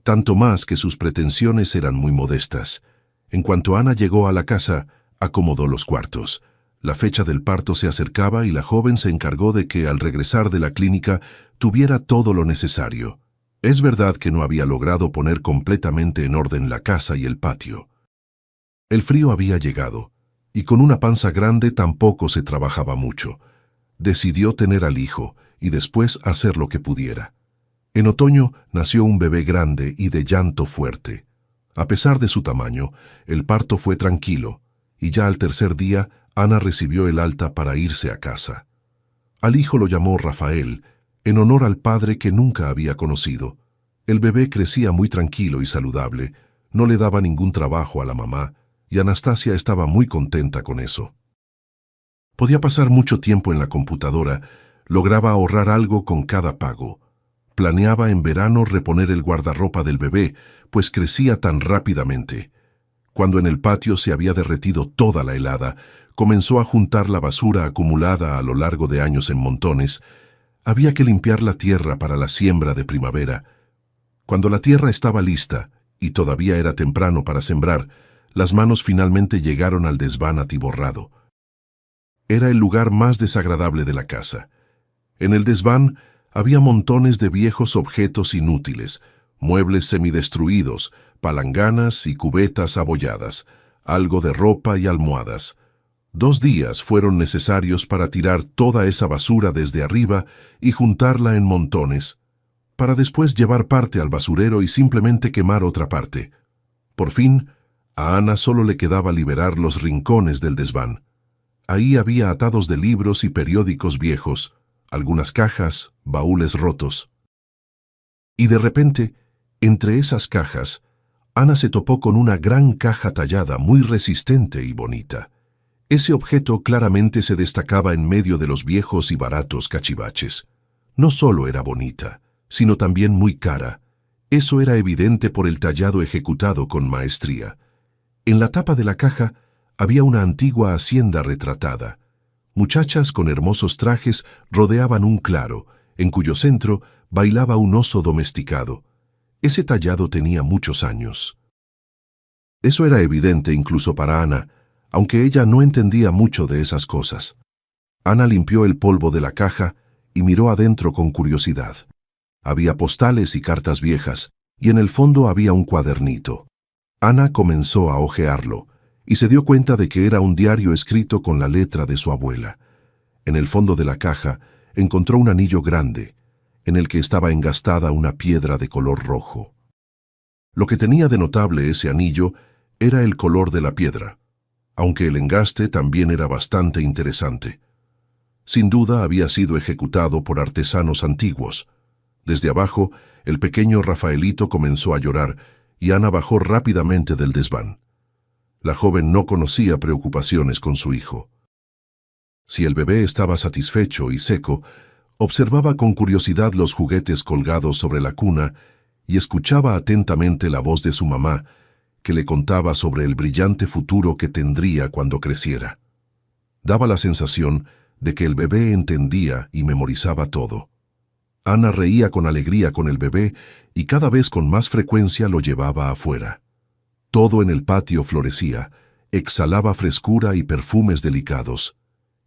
tanto más que sus pretensiones eran muy modestas. En cuanto Ana llegó a la casa, acomodó los cuartos. La fecha del parto se acercaba y la joven se encargó de que, al regresar de la clínica, tuviera todo lo necesario. Es verdad que no había logrado poner completamente en orden la casa y el patio. El frío había llegado, y con una panza grande tampoco se trabajaba mucho. Decidió tener al hijo y después hacer lo que pudiera. En otoño nació un bebé grande y de llanto fuerte. A pesar de su tamaño, el parto fue tranquilo, y ya al tercer día Ana recibió el alta para irse a casa. Al hijo lo llamó Rafael, en honor al padre que nunca había conocido. El bebé crecía muy tranquilo y saludable, no le daba ningún trabajo a la mamá, y Anastasia estaba muy contenta con eso. Podía pasar mucho tiempo en la computadora, lograba ahorrar algo con cada pago. Planeaba en verano reponer el guardarropa del bebé, pues crecía tan rápidamente. Cuando en el patio se había derretido toda la helada, comenzó a juntar la basura acumulada a lo largo de años en montones. Había que limpiar la tierra para la siembra de primavera. Cuando la tierra estaba lista, y todavía era temprano para sembrar, las manos finalmente llegaron al desván atiborrado. Era el lugar más desagradable de la casa. En el desván había montones de viejos objetos inútiles, muebles semidestruidos, palanganas y cubetas abolladas, algo de ropa y almohadas. 2 días fueron necesarios para tirar toda esa basura desde arriba y juntarla en montones, para después llevar parte al basurero y simplemente quemar otra parte. Por fin, a Ana solo le quedaba liberar los rincones del desván. Ahí había atados de libros y periódicos viejos, algunas cajas, baúles rotos. Y de repente, entre esas cajas, Ana se topó con una gran caja tallada muy resistente y bonita. Ese objeto claramente se destacaba en medio de los viejos y baratos cachivaches. No solo era bonita, sino también muy cara. Eso era evidente por el tallado ejecutado con maestría. En la tapa de la caja había una antigua hacienda retratada. Muchachas con hermosos trajes rodeaban un claro, en cuyo centro bailaba un oso domesticado. Ese tallado tenía muchos años. Eso era evidente incluso para Ana, aunque ella no entendía mucho de esas cosas. Ana limpió el polvo de la caja y miró adentro con curiosidad. Había postales y cartas viejas, y en el fondo había un cuadernito. Ana comenzó a hojearlo, y se dio cuenta de que era un diario escrito con la letra de su abuela. En el fondo de la caja encontró un anillo grande, en el que estaba engastada una piedra de color rojo. Lo que tenía de notable ese anillo era el color de la piedra, aunque el engaste también era bastante interesante. Sin duda había sido ejecutado por artesanos antiguos. Desde abajo, el pequeño Rafaelito comenzó a llorar y Ana bajó rápidamente del desván. La joven no conocía preocupaciones con su hijo. Si el bebé estaba satisfecho y seco, observaba con curiosidad los juguetes colgados sobre la cuna y escuchaba atentamente la voz de su mamá, que le contaba sobre el brillante futuro que tendría cuando creciera. Daba la sensación de que el bebé entendía y memorizaba todo. Ana reía con alegría con el bebé y cada vez con más frecuencia lo llevaba afuera. Todo en el patio florecía, exhalaba frescura y perfumes delicados.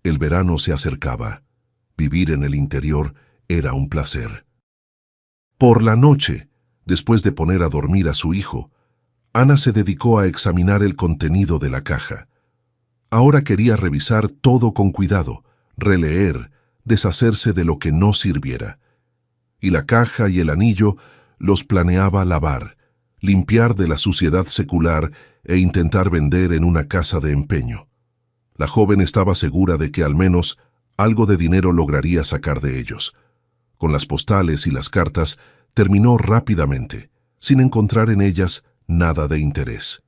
El verano se acercaba. Vivir en el interior era un placer. Por la noche, después de poner a dormir a su hijo, Ana se dedicó a examinar el contenido de la caja. Ahora quería revisar todo con cuidado, releer, deshacerse de lo que no sirviera. Y la caja y el anillo los planeaba lavar, limpiar de la suciedad secular e intentar vender en una casa de empeño. La joven estaba segura de que al menos algo de dinero lograría sacar de ellos. Con las postales y las cartas terminó rápidamente, sin encontrar en ellas nada de interés.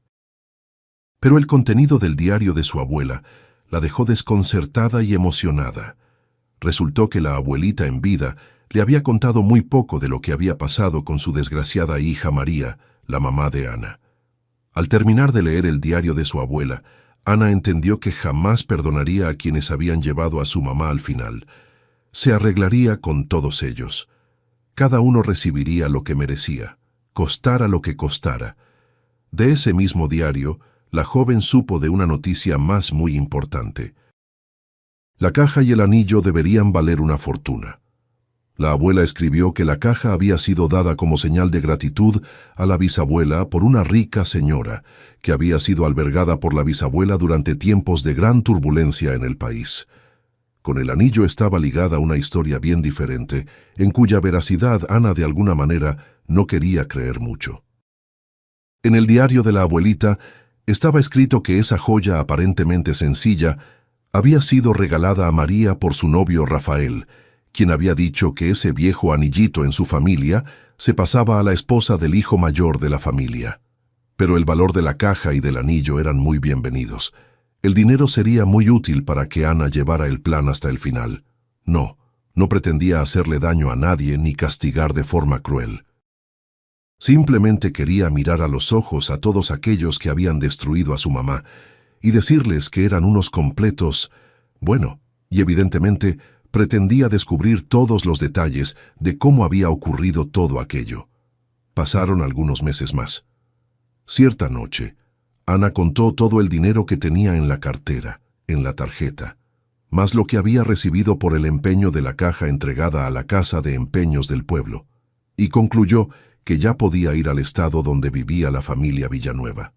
Pero el contenido del diario de su abuela la dejó desconcertada y emocionada. Resultó que la abuelita en vida le había contado muy poco de lo que había pasado con su desgraciada hija María, la mamá de Ana. Al terminar de leer el diario de su abuela, Ana entendió que jamás perdonaría a quienes habían llevado a su mamá al final. Se arreglaría con todos ellos. Cada uno recibiría lo que merecía, costara lo que costara. De ese mismo diario, la joven supo de una noticia más muy importante. La caja y el anillo deberían valer una fortuna. La abuela escribió que la caja había sido dada como señal de gratitud a la bisabuela por una rica señora, que había sido albergada por la bisabuela durante tiempos de gran turbulencia en el país. Con el anillo estaba ligada una historia bien diferente, en cuya veracidad Ana de alguna manera no quería creer mucho. En el diario de la abuelita estaba escrito que esa joya aparentemente sencilla había sido regalada a María por su novio Rafael, quien había dicho que ese viejo anillito en su familia se pasaba a la esposa del hijo mayor de la familia. Pero el valor de la caja y del anillo eran muy bienvenidos. El dinero sería muy útil para que Ana llevara el plan hasta el final. No pretendía hacerle daño a nadie ni castigar de forma cruel. Simplemente quería mirar a los ojos a todos aquellos que habían destruido a su mamá y decirles que eran unos completos, y evidentemente pretendía descubrir todos los detalles de cómo había ocurrido todo aquello. Pasaron algunos meses más. Cierta noche, Ana contó todo el dinero que tenía en la cartera, en la tarjeta, más lo que había recibido por el empeño de la caja entregada a la casa de empeños del pueblo, y concluyó que ya podía ir al estado donde vivía la familia Villanueva.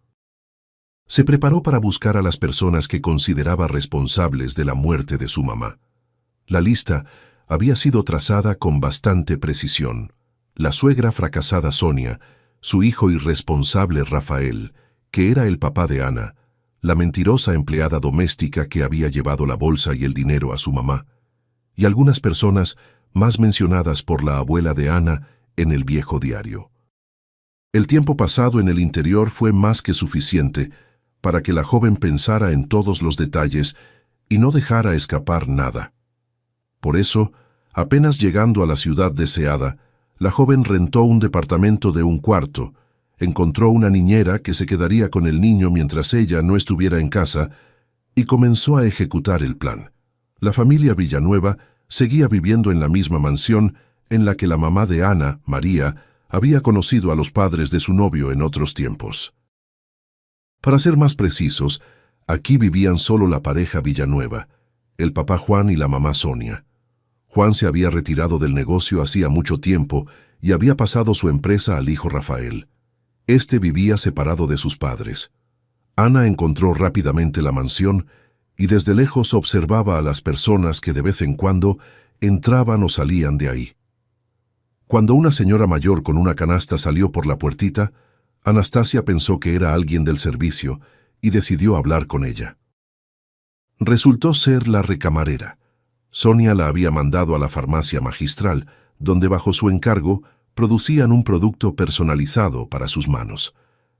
Se preparó para buscar a las personas que consideraba responsables de la muerte de su mamá. La lista había sido trazada con bastante precisión. La suegra fracasada Sonia, su hijo irresponsable Rafael, que era el papá de Ana, la mentirosa empleada doméstica que había llevado la bolsa y el dinero a su mamá, y algunas personas más mencionadas por la abuela de Ana en el viejo diario. El tiempo pasado en el interior fue más que suficiente para que la joven pensara en todos los detalles y no dejara escapar nada. Por eso, apenas llegando a la ciudad deseada, la joven rentó un departamento de un cuarto, encontró una niñera que se quedaría con el niño mientras ella no estuviera en casa y comenzó a ejecutar el plan. La familia Villanueva seguía viviendo en la misma mansión en la que la mamá de Ana, María, había conocido a los padres de su novio en otros tiempos. Para ser más precisos, aquí vivían solo la pareja Villanueva, el papá Juan y la mamá Sonia. Juan se había retirado del negocio hacía mucho tiempo y había pasado su empresa al hijo Rafael. Este vivía separado de sus padres. Ana encontró rápidamente la mansión y desde lejos observaba a las personas que de vez en cuando entraban o salían de ahí. Cuando una señora mayor con una canasta salió por la puertita, Anastasia pensó que era alguien del servicio y decidió hablar con ella. Resultó ser la recamarera. Sonia la había mandado a la farmacia magistral, donde bajo su encargo producían un producto personalizado para sus manos.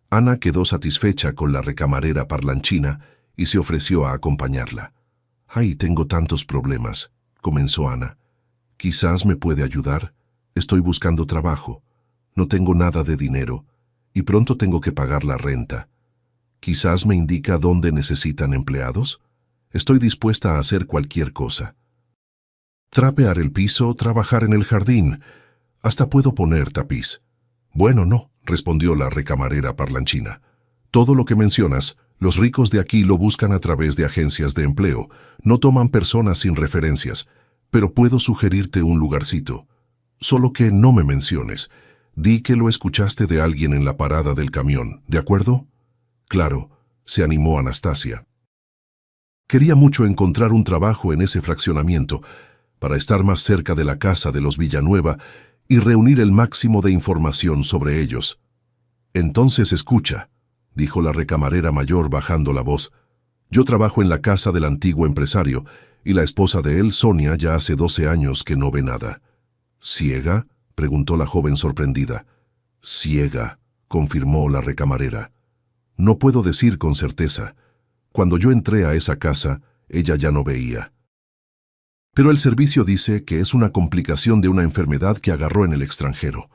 Ana quedó satisfecha con la recamarera parlanchina y se ofreció a acompañarla. «Ay, tengo tantos problemas», comenzó Ana. «¿Quizás me puede ayudar? Estoy buscando trabajo. No tengo nada de dinero y pronto tengo que pagar la renta. ¿Quizás me indica dónde necesitan empleados? Estoy dispuesta a hacer cualquier cosa. Trapear el piso, trabajar en el jardín, hasta puedo poner tapiz». «Bueno, no», respondió la recamarera parlanchina. «Todo lo que mencionas, los ricos de aquí lo buscan a través de agencias de empleo, no toman personas sin referencias, pero puedo sugerirte un lugarcito. Solo que no me menciones. Di que lo escuchaste de alguien en la parada del camión, ¿de acuerdo?» «Claro», se animó Anastasia. Quería mucho encontrar un trabajo en ese fraccionamiento, para estar más cerca de la casa de los Villanueva y reunir el máximo de información sobre ellos. «Entonces escucha», dijo la recamarera mayor bajando la voz. «Yo trabajo en la casa del antiguo empresario, y la esposa de él, Sonia, ya hace 12 años que no ve nada». «¿Ciega?», preguntó la joven sorprendida. «Ciega», confirmó la recamarera. «No puedo decir con certeza. Cuando yo entré a esa casa, ella ya no veía. Pero el servicio dice que es una complicación de una enfermedad que agarró en el extranjero.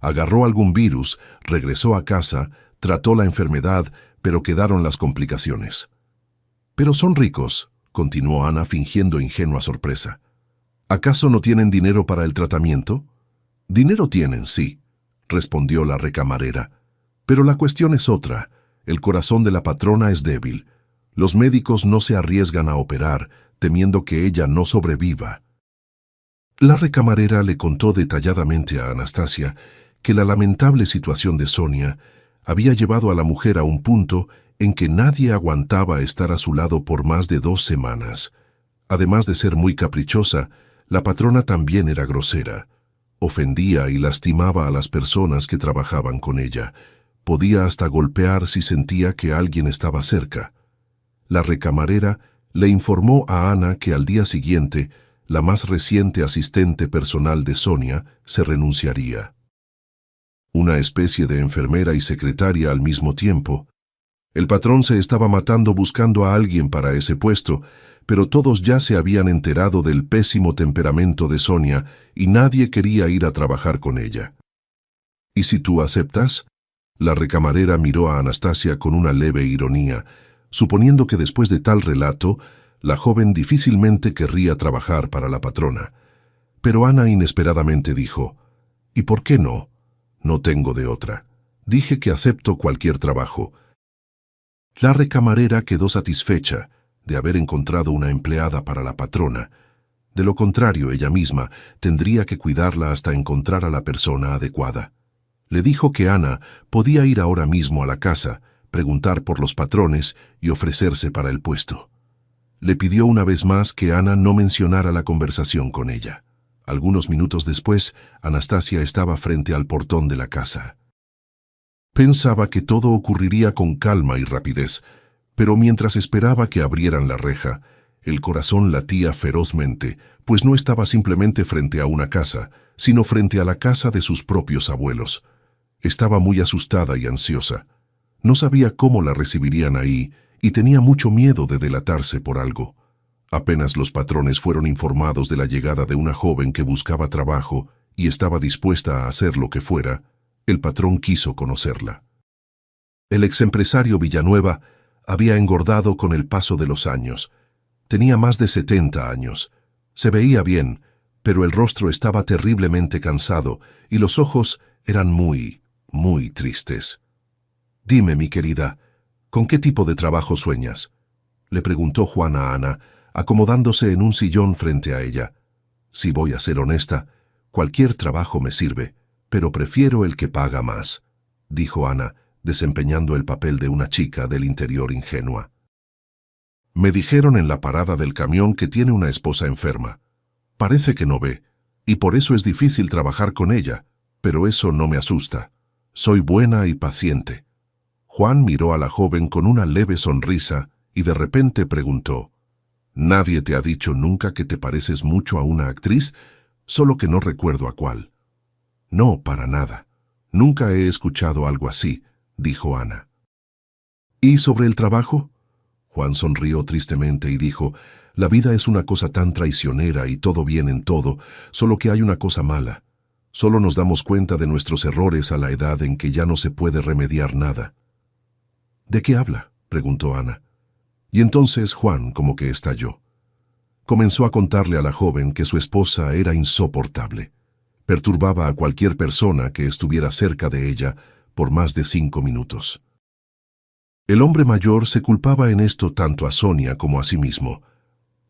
Agarró algún virus, regresó a casa, trató la enfermedad, pero quedaron las complicaciones». «Pero son ricos», continuó Ana fingiendo ingenua sorpresa. «¿Acaso no tienen dinero para el tratamiento?» «Dinero tienen, sí», respondió la recamarera. «Pero la cuestión es otra. El corazón de la patrona es débil. Los médicos no se arriesgan a operar, temiendo que ella no sobreviva». La recamarera le contó detalladamente a Anastasia que la lamentable situación de Sonia había llevado a la mujer a un punto en que nadie aguantaba estar a su lado por más de 2 semanas. Además de ser muy caprichosa, la patrona también era grosera. Ofendía y lastimaba a las personas que trabajaban con ella. Podía hasta golpear si sentía que alguien estaba cerca. La recamarera le informó a Ana que al día siguiente, la más reciente asistente personal de Sonia se renunciaría. Una especie de enfermera y secretaria al mismo tiempo. El patrón se estaba matando buscando a alguien para ese puesto, pero todos ya se habían enterado del pésimo temperamento de Sonia y nadie quería ir a trabajar con ella. «¿Y si tú aceptas?», la recamarera miró a Anastasia con una leve ironía, suponiendo que después de tal relato, la joven difícilmente querría trabajar para la patrona. Pero Ana inesperadamente dijo: «¿Y por qué no? No tengo de otra. Dije que acepto cualquier trabajo». La recamarera quedó satisfecha de haber encontrado una empleada para la patrona. De lo contrario, ella misma tendría que cuidarla hasta encontrar a la persona adecuada. Le dijo que Ana podía ir ahora mismo a la casa, preguntar por los patrones y ofrecerse para el puesto. Le pidió una vez más que Ana no mencionara la conversación con ella. Algunos minutos después, Anastasia estaba frente al portón de la casa. Pensaba que todo ocurriría con calma y rapidez, pero mientras esperaba que abrieran la reja, el corazón latía ferozmente, pues no estaba simplemente frente a una casa, sino frente a la casa de sus propios abuelos. Estaba muy asustada y ansiosa. No sabía cómo la recibirían ahí y tenía mucho miedo de delatarse por algo. Apenas los patrones fueron informados de la llegada de una joven que buscaba trabajo y estaba dispuesta a hacer lo que fuera, el patrón quiso conocerla. El exempresario Villanueva había engordado con el paso de los años. Tenía más de 70 años. Se veía bien, pero el rostro estaba terriblemente cansado y los ojos eran muy tristes. «Dime, mi querida, ¿con qué tipo de trabajo sueñas?», le preguntó Juan a Ana, acomodándose en un sillón frente a ella. «Si voy a ser honesta, cualquier trabajo me sirve, pero prefiero el que paga más», dijo Ana, desempeñando el papel de una chica del interior ingenua. «Me dijeron en la parada del camión que tiene una esposa enferma. Parece que no ve, y por eso es difícil trabajar con ella, pero eso no me asusta. Soy buena y paciente». Juan miró a la joven con una leve sonrisa y de repente preguntó: «¿Nadie te ha dicho nunca que te pareces mucho a una actriz? Solo que no recuerdo a cuál». «No, para nada. Nunca he escuchado algo así», dijo Ana. «¿Y sobre el trabajo?». Juan sonrió tristemente y dijo: «La vida es una cosa tan traicionera y todo bien en todo, solo que hay una cosa mala. Solo nos damos cuenta de nuestros errores a la edad en que ya no se puede remediar nada». «¿De qué habla?», preguntó Ana. Y entonces Juan como que estalló. Comenzó a contarle a la joven que su esposa era insoportable. Perturbaba a cualquier persona que estuviera cerca de ella por más de 5 minutos. El hombre mayor se culpaba en esto tanto a Sonia como a sí mismo.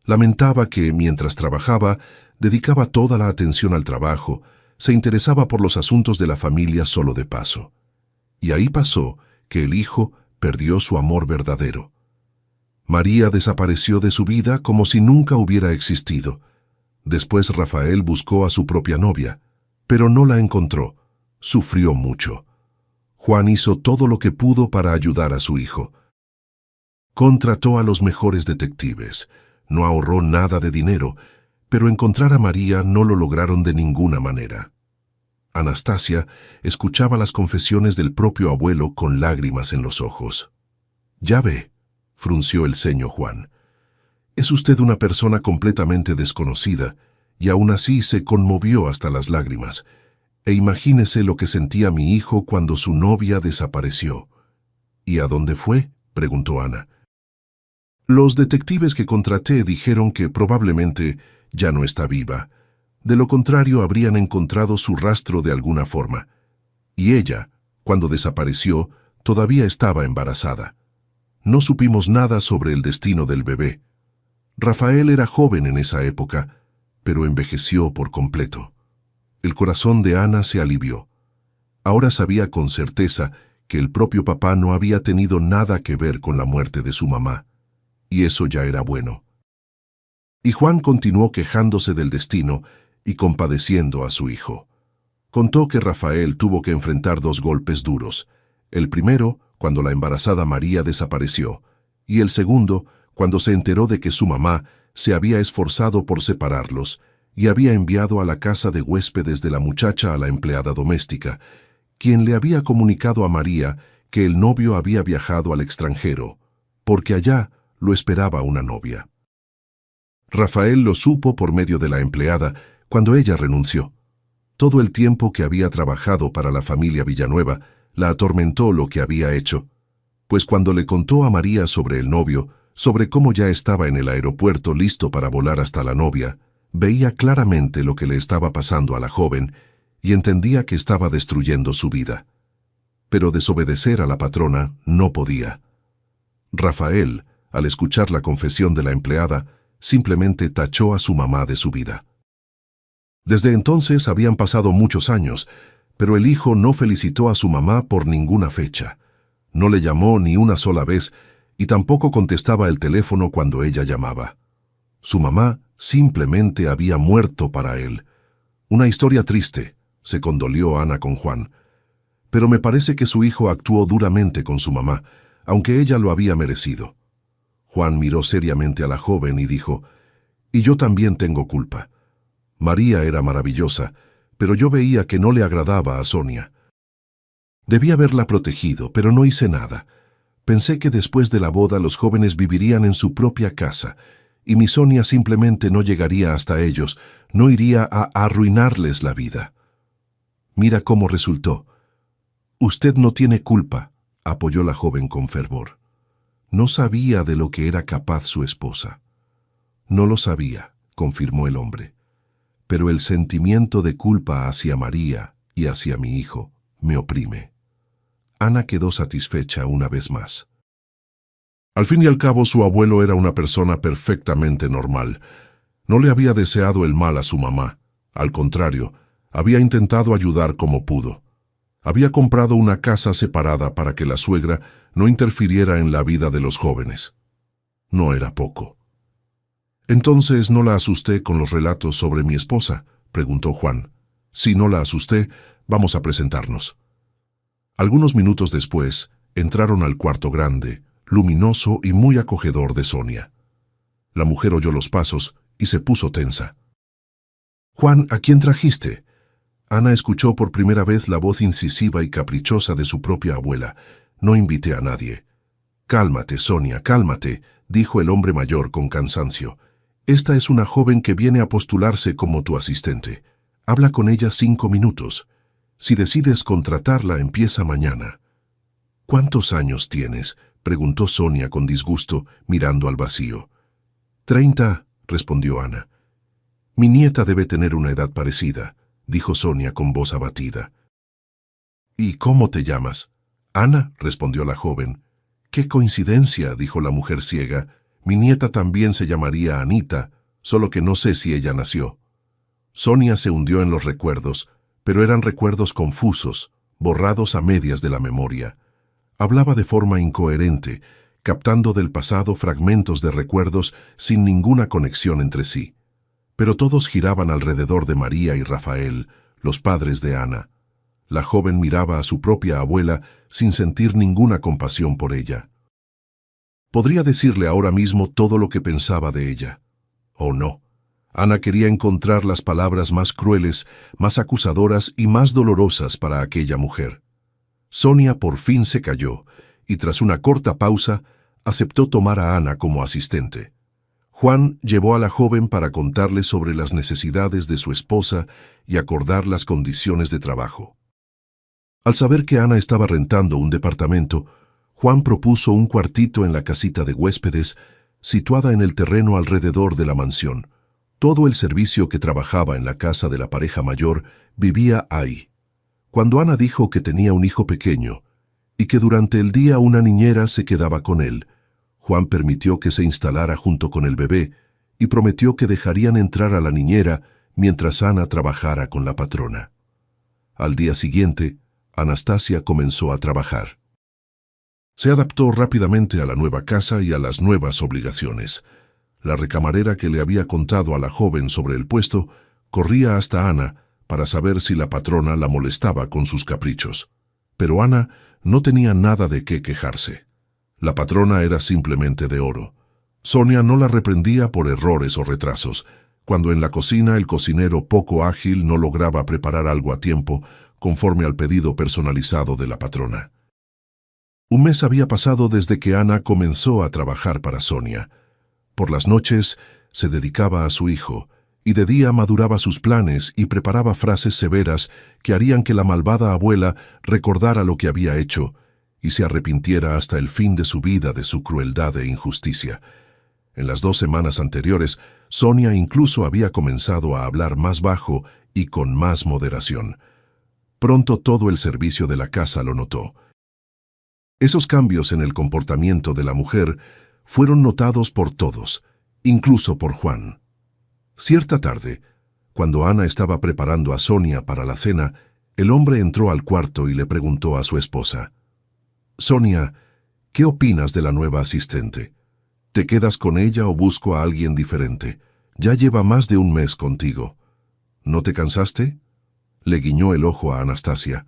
Lamentaba que, mientras trabajaba, dedicaba toda la atención al trabajo, se interesaba por los asuntos de la familia solo de paso. Y ahí pasó que el hijo perdió su amor verdadero. María desapareció de su vida como si nunca hubiera existido. Después Rafael buscó a su propia novia, pero no la encontró. Sufrió mucho. Juan hizo todo lo que pudo para ayudar a su hijo. Contrató a los mejores detectives. No ahorró nada de dinero, pero encontrar a María no lo lograron de ninguna manera. Anastasia escuchaba las confesiones del propio abuelo con lágrimas en los ojos. «Ya ve», frunció el ceño Juan. «Es usted una persona completamente desconocida, y aún así se conmovió hasta las lágrimas. E imagínese lo que sentía mi hijo cuando su novia desapareció». «¿Y a dónde fue?», preguntó Ana. «Los detectives que contraté dijeron que probablemente ya no está viva. De lo contrario, habrían encontrado su rastro de alguna forma. Y ella, cuando desapareció, todavía estaba embarazada. No supimos nada sobre el destino del bebé. Rafael era joven en esa época, pero envejeció por completo». El corazón de Ana se alivió. Ahora sabía con certeza que el propio papá no había tenido nada que ver con la muerte de su mamá, y eso ya era bueno. Y Juan continuó quejándose del destino y compadeciendo a su hijo. Contó que Rafael tuvo que enfrentar 2 golpes duros, el primero cuando la embarazada María desapareció, y el segundo cuando se enteró de que su mamá se había esforzado por separarlos y había enviado a la casa de huéspedes de la muchacha a la empleada doméstica, quien le había comunicado a María que el novio había viajado al extranjero, porque allá lo esperaba una novia. Rafael lo supo por medio de la empleada cuando ella renunció. Todo el tiempo que había trabajado para la familia Villanueva la atormentó lo que había hecho, pues cuando le contó a María sobre el novio, sobre cómo ya estaba en el aeropuerto listo para volar hasta la novia, veía claramente lo que le estaba pasando a la joven y entendía que estaba destruyendo su vida. Pero desobedecer a la patrona no podía. Rafael, al escuchar la confesión de la empleada, simplemente tachó a su mamá de su vida. Desde entonces habían pasado muchos años, pero el hijo no felicitó a su mamá por ninguna fecha. No le llamó ni una sola vez y tampoco contestaba el teléfono cuando ella llamaba. Su mamá simplemente había muerto para él. Una historia triste, se condolió Ana con Juan. Pero me parece que su hijo actuó duramente con su mamá, aunque ella lo había merecido. Juan miró seriamente a la joven y dijo: «Y yo también tengo culpa. María era maravillosa, pero yo veía que no le agradaba a Sonia. Debí haberla protegido, pero no hice nada. Pensé que después de la boda los jóvenes vivirían en su propia casa, y mi Sonia simplemente no llegaría hasta ellos, no iría a arruinarles la vida. Mira cómo resultó». «Usted no tiene culpa», apoyó la joven con fervor. No sabía de lo que era capaz su esposa. «No lo sabía», confirmó el hombre. «Pero el sentimiento de culpa hacia María y hacia mi hijo me oprime». Ana quedó satisfecha una vez más. Al fin y al cabo, su abuelo era una persona perfectamente normal. No le había deseado el mal a su mamá. Al contrario, había intentado ayudar como pudo. Había comprado una casa separada para que la suegra no interfiriera en la vida de los jóvenes. No era poco. «¿Entonces no la asusté con los relatos sobre mi esposa?», preguntó Juan. «Si no la asusté, vamos a presentarnos». Algunos minutos después, entraron al cuarto grande, luminoso y muy acogedor de Sonia. La mujer oyó los pasos y se puso tensa. «Juan, ¿a quién trajiste?». Ana escuchó por primera vez la voz incisiva y caprichosa de su propia abuela. «No invité a nadie». «Cálmate, Sonia, cálmate», dijo el hombre mayor con cansancio. «Esta es una joven que viene a postularse como tu asistente. Habla con ella 5 minutos. Si decides contratarla, empieza mañana». «¿Cuántos años tienes?», preguntó Sonia con disgusto, mirando al vacío. 30, respondió Ana. «Mi nieta debe tener una edad parecida», dijo Sonia con voz abatida. «¿Y cómo te llamas?». «Ana», respondió la joven. «Qué coincidencia», dijo la mujer ciega. «Mi nieta también se llamaría Anita, solo que no sé si ella nació». Sonia se hundió en los recuerdos, pero eran recuerdos confusos, borrados a medias de la memoria. Hablaba de forma incoherente, captando del pasado fragmentos de recuerdos sin ninguna conexión entre sí. Pero todos giraban alrededor de María y Rafael, los padres de Ana. La joven miraba a su propia abuela sin sentir ninguna compasión por ella. Podría decirle ahora mismo todo lo que pensaba de ella. ¿O no? Ana quería encontrar las palabras más crueles, más acusadoras y más dolorosas para aquella mujer. Sonia por fin se calló y tras una corta pausa aceptó tomar a Ana como asistente. Juan llevó a la joven para contarle sobre las necesidades de su esposa y acordar las condiciones de trabajo. Al saber que Ana estaba rentando un departamento, Juan propuso un cuartito en la casita de huéspedes situada en el terreno alrededor de la mansión. Todo el servicio que trabajaba en la casa de la pareja mayor vivía ahí. Cuando Ana dijo que tenía un hijo pequeño y que durante el día una niñera se quedaba con él, Juan permitió que se instalara junto con el bebé y prometió que dejarían entrar a la niñera mientras Ana trabajara con la patrona. Al día siguiente, Anastasia comenzó a trabajar. Se adaptó rápidamente a la nueva casa y a las nuevas obligaciones. La recamarera que le había contado a la joven sobre el puesto corría hasta Ana para saber si la patrona la molestaba con sus caprichos. Pero Ana no tenía nada de qué quejarse. La patrona era simplemente de oro. Sonia no la reprendía por errores o retrasos, cuando en la cocina el cocinero poco ágil no lograba preparar algo a tiempo conforme al pedido personalizado de la patrona. Un mes había pasado desde que Ana comenzó a trabajar para Sonia. Por las noches se dedicaba a su hijo y de día maduraba sus planes y preparaba frases severas que harían que la malvada abuela recordara lo que había hecho y se arrepintiera hasta el fin de su vida de su crueldad e injusticia. En las 2 semanas anteriores, Sonia incluso había comenzado a hablar más bajo y con más moderación. Pronto todo el servicio de la casa lo notó. Esos cambios en el comportamiento de la mujer fueron notados por todos, incluso por Juan. Cierta tarde, cuando Ana estaba preparando a Sonia para la cena, el hombre entró al cuarto y le preguntó a su esposa: «Sonia, ¿qué opinas de la nueva asistente? ¿Te quedas con ella o busco a alguien diferente? Ya lleva más de un mes contigo. ¿No te cansaste?». Le guiñó el ojo a Anastasia.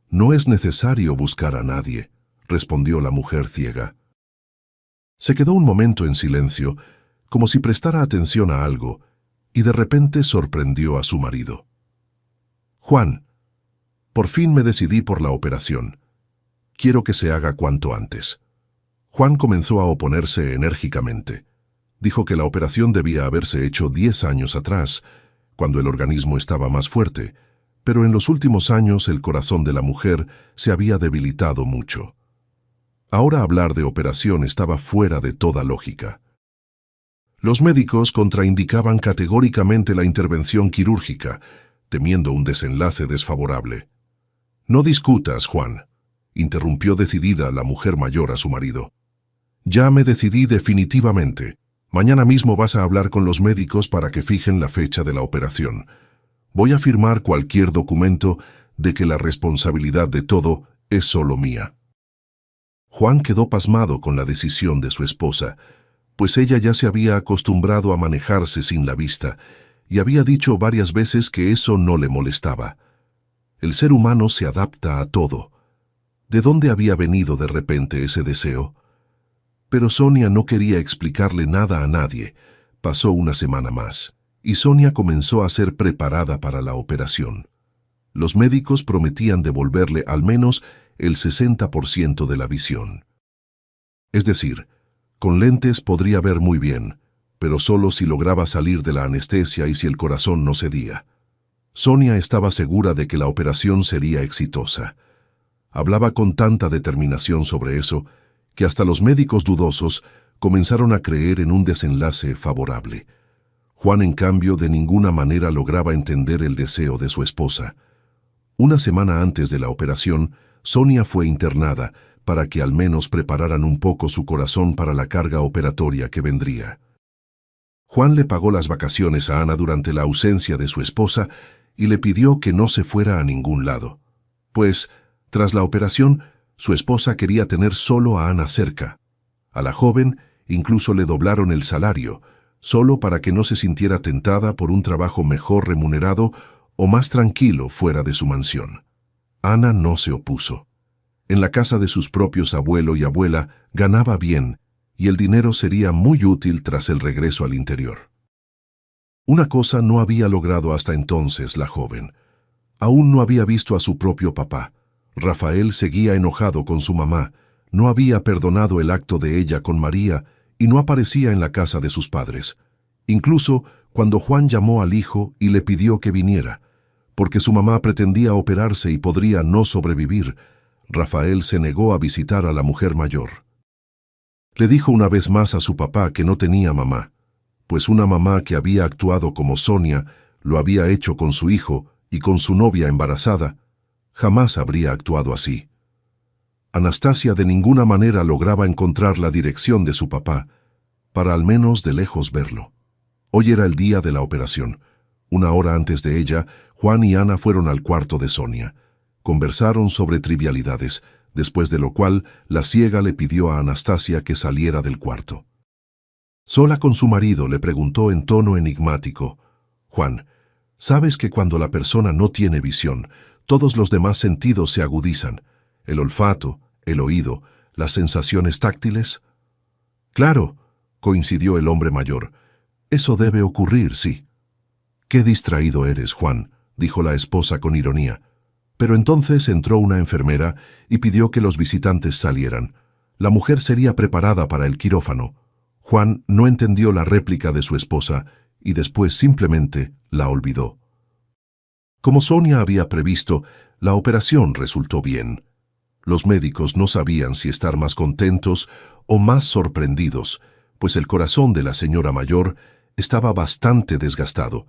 «No es necesario buscar a nadie», respondió la mujer ciega. Se quedó un momento en silencio, como si prestara atención a algo, y de repente sorprendió a su marido. «Juan, por fin me decidí por la operación. Quiero que se haga cuanto antes». Juan comenzó a oponerse enérgicamente. Dijo que la operación debía haberse hecho 10 años atrás, cuando el organismo estaba más fuerte, pero en los últimos años el corazón de la mujer se había debilitado mucho. Ahora hablar de operación estaba fuera de toda lógica. Los médicos contraindicaban categóricamente la intervención quirúrgica, temiendo un desenlace desfavorable. «No discutas, Juan», interrumpió decidida la mujer mayor a su marido. «Ya me decidí definitivamente. Mañana mismo vas a hablar con los médicos para que fijen la fecha de la operación. Voy a firmar cualquier documento de que la responsabilidad de todo es solo mía». Juan quedó pasmado con la decisión de su esposa, pues ella ya se había acostumbrado a manejarse sin la vista y había dicho varias veces que eso no le molestaba. El ser humano se adapta a todo. ¿De dónde había venido de repente ese deseo? Pero Sonia no quería explicarle nada a nadie. Pasó una semana más, y Sonia comenzó a ser preparada para la operación. Los médicos prometían devolverle al menos el 60% de la visión. Es decir, con lentes podría ver muy bien, pero solo si lograba salir de la anestesia y si el corazón no cedía. Sonia estaba segura de que la operación sería exitosa. Hablaba con tanta determinación sobre eso que hasta los médicos dudosos comenzaron a creer en un desenlace favorable. Juan, en cambio, de ninguna manera lograba entender el deseo de su esposa. Una semana antes de la operación, Sonia fue internada para que al menos prepararan un poco su corazón para la carga operatoria que vendría. Juan le pagó las vacaciones a Ana durante la ausencia de su esposa y le pidió que no se fuera a ningún lado, pues, tras la operación, su esposa quería tener solo a Ana cerca. A la joven incluso le doblaron el salario, solo para que no se sintiera tentada por un trabajo mejor remunerado o más tranquilo fuera de su mansión. Ana no se opuso. En la casa de sus propios abuelo y abuela ganaba bien, y el dinero sería muy útil tras el regreso al interior. Una cosa no había logrado hasta entonces la joven. Aún no había visto a su propio papá. Rafael seguía enojado con su mamá, no había perdonado el acto de ella con María y no aparecía en la casa de sus padres. Incluso cuando Juan llamó al hijo y le pidió que viniera, porque su mamá pretendía operarse y podría no sobrevivir, Rafael se negó a visitar a la mujer mayor. Le dijo una vez más a su papá que no tenía mamá, pues una mamá que había actuado como Sonia lo había hecho con su hijo y con su novia embarazada, jamás habría actuado así. Anastasia de ninguna manera lograba encontrar la dirección de su papá, para al menos de lejos verlo. Hoy era el día de la operación. Una hora antes de ella, Juan y Ana fueron al cuarto de Sonia. Conversaron sobre trivialidades, después de lo cual la ciega le pidió a Anastasia que saliera del cuarto. Sola con su marido le preguntó en tono enigmático: «Juan, ¿sabes que cuando la persona no tiene visión, todos los demás sentidos se agudizan? El olfato, el oído, las sensaciones táctiles». «Claro», coincidió el hombre mayor. «Eso debe ocurrir, sí». «Qué distraído eres, Juan», dijo la esposa con ironía. Pero entonces entró una enfermera y pidió que los visitantes salieran. La mujer sería preparada para el quirófano. Juan no entendió la réplica de su esposa y después simplemente la olvidó. Como Sonia había previsto, la operación resultó bien. Los médicos no sabían si estar más contentos o más sorprendidos, pues el corazón de la señora mayor estaba bastante desgastado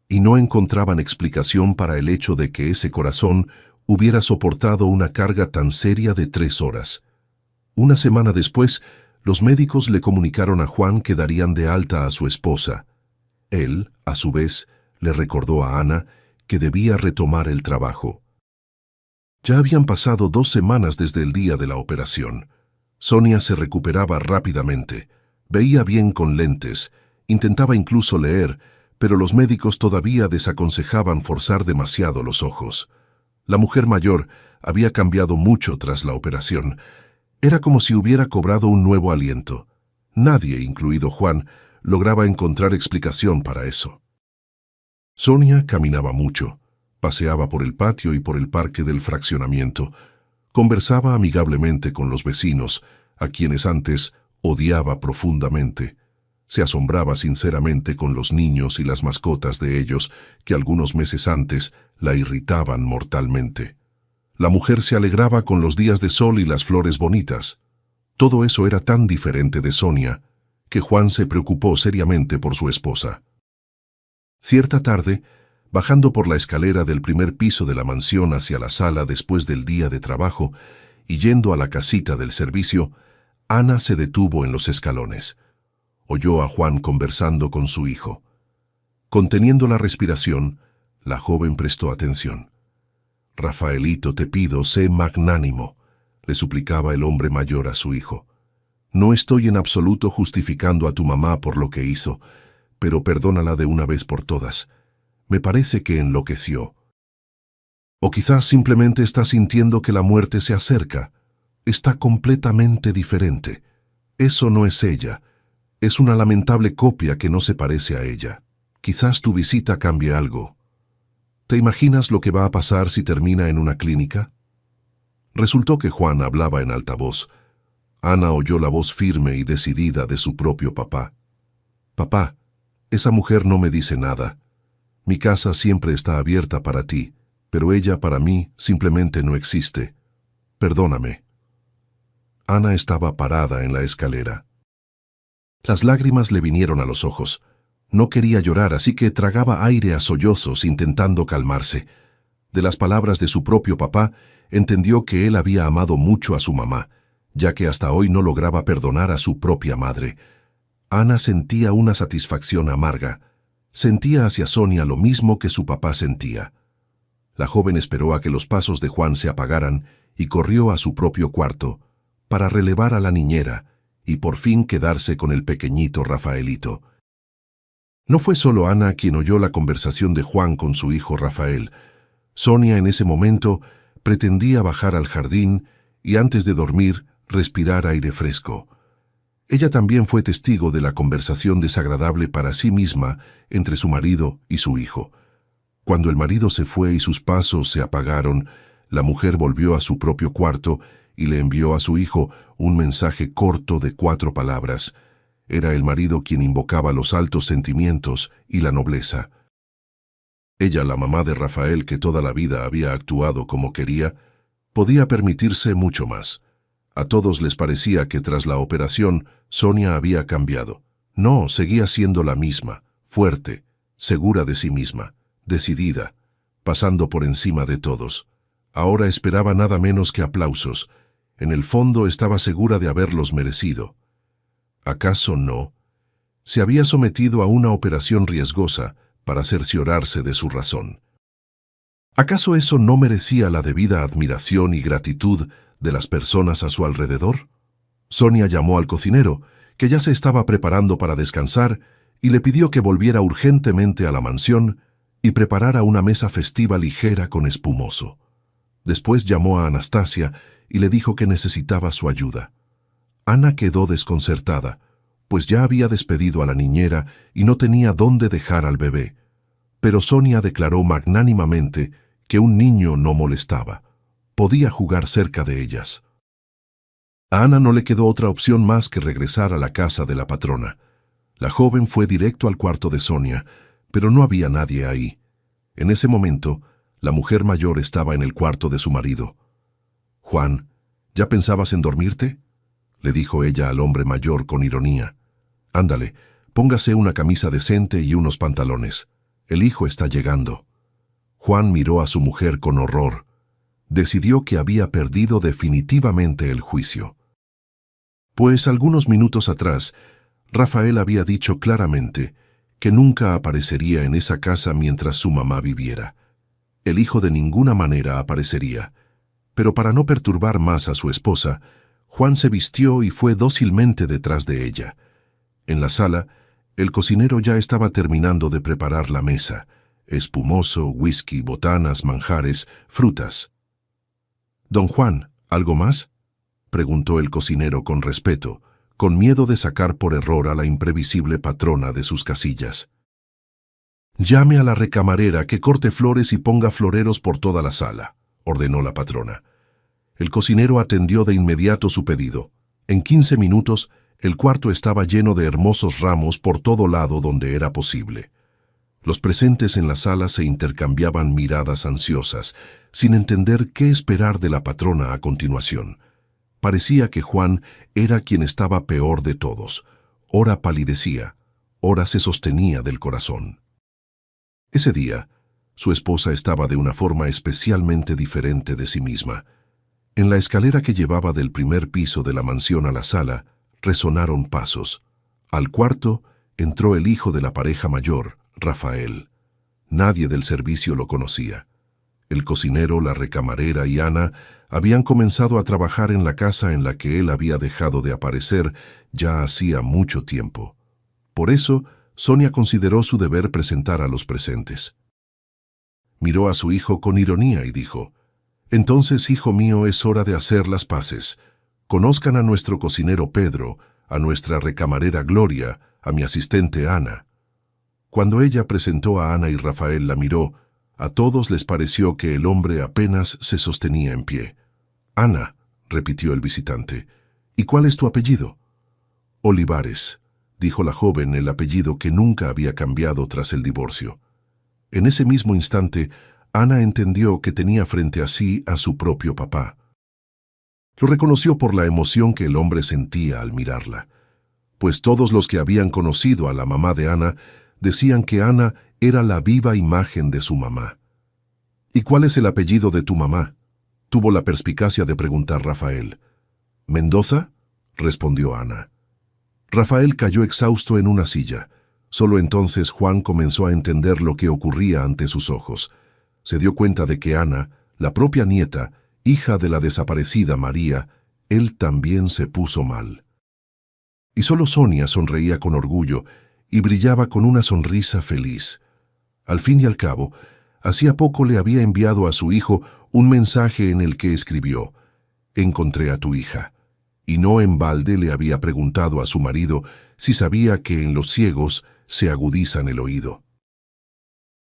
y no encontraban explicación para el hecho de que ese corazón hubiera soportado una carga tan seria de 3 horas. Una semana después, los médicos le comunicaron a Juan que darían de alta a su esposa. Él, a su vez, le recordó a Ana que debía retomar el trabajo. Ya habían pasado 2 semanas desde el día de la operación. Sonia se recuperaba rápidamente, veía bien con lentes, intentaba incluso leer, pero los médicos todavía desaconsejaban forzar demasiado los ojos. La mujer mayor había cambiado mucho tras la operación. Era como si hubiera cobrado un nuevo aliento. Nadie, incluido Juan, lograba encontrar explicación para eso. Sonia caminaba mucho, paseaba por el patio y por el parque del fraccionamiento, conversaba amigablemente con los vecinos, a quienes antes odiaba profundamente. Se asombraba sinceramente con los niños y las mascotas de ellos, que algunos meses antes la irritaban mortalmente. La mujer se alegraba con los días de sol y las flores bonitas. Todo eso era tan diferente de Sonia, que Juan se preocupó seriamente por su esposa. Cierta tarde, bajando por la escalera del primer piso de la mansión hacia la sala después del día de trabajo y yendo a la casita del servicio, Ana se detuvo en los escalones. Oyó a Juan conversando con su hijo. Conteniendo la respiración, la joven prestó atención. «Rafaelito, te pido, sé magnánimo», le suplicaba el hombre mayor a su hijo. «No estoy en absoluto justificando a tu mamá por lo que hizo, pero perdónala de una vez por todas. Me parece que enloqueció. O quizás simplemente está sintiendo que la muerte se acerca. Está completamente diferente. Eso no es ella. Es una lamentable copia que no se parece a ella. Quizás tu visita cambie algo. ¿Te imaginas lo que va a pasar si termina en una clínica?» Resultó que Juan hablaba en alta voz. Ana oyó la voz firme y decidida de su propio papá. «Papá, esa mujer no me dice nada. Mi casa siempre está abierta para ti, pero ella para mí simplemente no existe. Perdóname». Ana estaba parada en la escalera. Las lágrimas le vinieron a los ojos. No quería llorar, así que tragaba aire a sollozos intentando calmarse. De las palabras de su propio papá, entendió que él había amado mucho a su mamá, ya que hasta hoy no lograba perdonar a su propia madre. Ana sentía una satisfacción amarga. Sentía hacia Sonia lo mismo que su papá sentía. La joven esperó a que los pasos de Juan se apagaran y corrió a su propio cuarto para relevar a la niñera y por fin quedarse con el pequeñito Rafaelito. No fue solo Ana quien oyó la conversación de Juan con su hijo Rafael. Sonia en ese momento pretendía bajar al jardín y antes de dormir respirar aire fresco. Ella también fue testigo de la conversación desagradable para sí misma entre su marido y su hijo. Cuando el marido se fue y sus pasos se apagaron, la mujer volvió a su propio cuarto y le envió a su hijo un mensaje corto de 4 palabras. Era el marido quien invocaba los altos sentimientos y la nobleza. Ella, la mamá de Rafael, que toda la vida había actuado como quería, podía permitirse mucho más. A todos les parecía que tras la operación Sonia había cambiado. No, seguía siendo la misma, fuerte, segura de sí misma, decidida, pasando por encima de todos. Ahora esperaba nada menos que aplausos. En el fondo estaba segura de haberlos merecido. ¿Acaso no? Se había sometido a una operación riesgosa para cerciorarse de su razón. ¿Acaso eso no merecía la debida admiración y gratitud de las personas a su alrededor? Sonia llamó al cocinero, que ya se estaba preparando para descansar, y le pidió que volviera urgentemente a la mansión y preparara una mesa festiva ligera con espumoso. Después llamó a Anastasia y le dijo que necesitaba su ayuda. Ana quedó desconcertada, pues ya había despedido a la niñera y no tenía dónde dejar al bebé. Pero Sonia declaró magnánimamente que un niño no molestaba. Podía jugar cerca de ellas. A Ana no le quedó otra opción más que regresar a la casa de la patrona. La joven fue directo al cuarto de Sonia, pero no había nadie ahí. En ese momento, la mujer mayor estaba en el cuarto de su marido. «Juan, ¿ya pensabas en dormirte?», le dijo ella al hombre mayor con ironía. «Ándale, póngase una camisa decente y unos pantalones. El hijo está llegando». Juan miró a su mujer con horror. Decidió que había perdido definitivamente el juicio. Pues algunos minutos atrás, Rafael había dicho claramente que nunca aparecería en esa casa mientras su mamá viviera. El hijo de ninguna manera aparecería. Pero para no perturbar más a su esposa, Juan se vistió y fue dócilmente detrás de ella. En la sala, el cocinero ya estaba terminando de preparar la mesa. Espumoso, whisky, botanas, manjares, frutas. «Don Juan, ¿algo más?», preguntó el cocinero con respeto, con miedo de sacar por error a la imprevisible patrona de sus casillas. «Llame a la recamarera que corte flores y ponga floreros por toda la sala», ordenó la patrona. El cocinero atendió de inmediato su pedido. En 15 minutos, el cuarto estaba lleno de hermosos ramos por todo lado donde era posible. Los presentes en la sala se intercambiaban miradas ansiosas, sin entender qué esperar de la patrona a continuación. Parecía que Juan era quien estaba peor de todos. Ora palidecía, ora se sostenía del corazón. Ese día, su esposa estaba de una forma especialmente diferente de sí misma. En la escalera que llevaba del primer piso de la mansión a la sala, resonaron pasos. Al cuarto entró el hijo de la pareja mayor, Rafael. Nadie del servicio lo conocía. El cocinero, la recamarera y Ana habían comenzado a trabajar en la casa en la que él había dejado de aparecer ya hacía mucho tiempo. Por eso, Sonia consideró su deber presentar a los presentes. Miró a su hijo con ironía y dijo: «Entonces, hijo mío, es hora de hacer las paces. Conozcan a nuestro cocinero Pedro, a nuestra recamarera Gloria, a mi asistente Ana». Cuando ella presentó a Ana y Rafael la miró, a todos les pareció que el hombre apenas se sostenía en pie. «Ana», repitió el visitante, «¿y cuál es tu apellido?». «Olivares», dijo la joven, el apellido que nunca había cambiado tras el divorcio. En ese mismo instante, Ana entendió que tenía frente a sí a su propio papá. Lo reconoció por la emoción que el hombre sentía al mirarla, pues todos los que habían conocido a la mamá de Ana decían que Ana era la viva imagen de su mamá. «¿Y cuál es el apellido de tu mamá?», tuvo la perspicacia de preguntar Rafael. «¿Mendoza?», respondió Ana. Rafael cayó exhausto en una silla. Solo entonces Juan comenzó a entender lo que ocurría ante sus ojos. Se dio cuenta de que Ana, la propia nieta, hija de la desaparecida María, él también se puso mal. Y solo Sonia sonreía con orgullo y brillaba con una sonrisa feliz. Al fin y al cabo, hacía poco le había enviado a su hijo un mensaje en el que escribió: «Encontré a tu hija». Y no en balde le había preguntado a su marido si sabía que en los ciegos se agudizan el oído.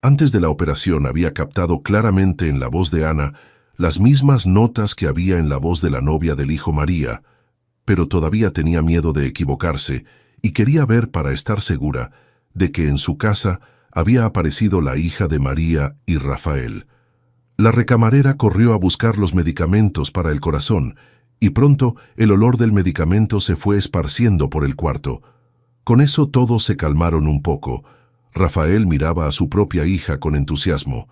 Antes de la operación había captado claramente en la voz de Ana las mismas notas que había en la voz de la novia del hijo María, pero todavía tenía miedo de equivocarse y quería ver para estar segura de que en su casa había aparecido la hija de María y Rafael. La recamarera corrió a buscar los medicamentos para el corazón y pronto el olor del medicamento se fue esparciendo por el cuarto. Con eso todos se calmaron un poco. Rafael miraba a su propia hija con entusiasmo.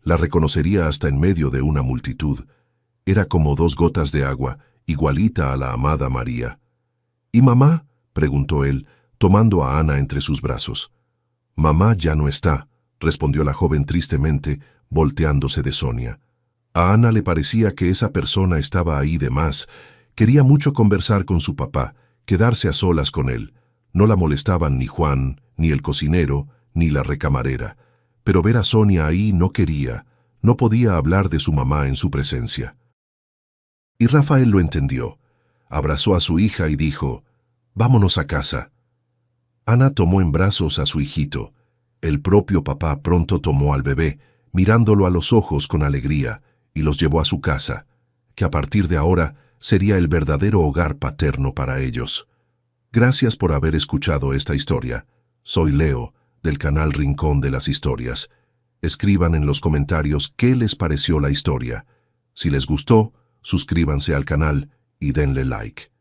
La reconocería hasta en medio de una multitud. Era como 2 gotas de agua, igualita a la amada María. ¿Y mamá?, preguntó él, tomando a Ana entre sus brazos. «Mamá ya no está», respondió la joven tristemente, volteándose de Sonia. A Ana le parecía que esa persona estaba ahí de más. Quería mucho conversar con su papá, quedarse a solas con él. No la molestaban ni Juan, ni el cocinero, ni la recamarera. Pero ver a Sonia ahí no quería, no podía hablar de su mamá en su presencia. Y Rafael lo entendió. Abrazó a su hija y dijo: «Vámonos a casa». Ana tomó en brazos a su hijito. El propio papá pronto tomó al bebé, mirándolo a los ojos con alegría, y los llevó a su casa, que a partir de ahora sería el verdadero hogar paterno para ellos. Gracias por haber escuchado esta historia. Soy Leo, del canal Rincón de las Historias. Escriban en los comentarios qué les pareció la historia. Si les gustó, suscríbanse al canal y denle like.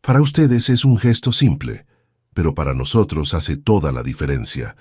Para ustedes es un gesto simple, pero para nosotros hace toda la diferencia.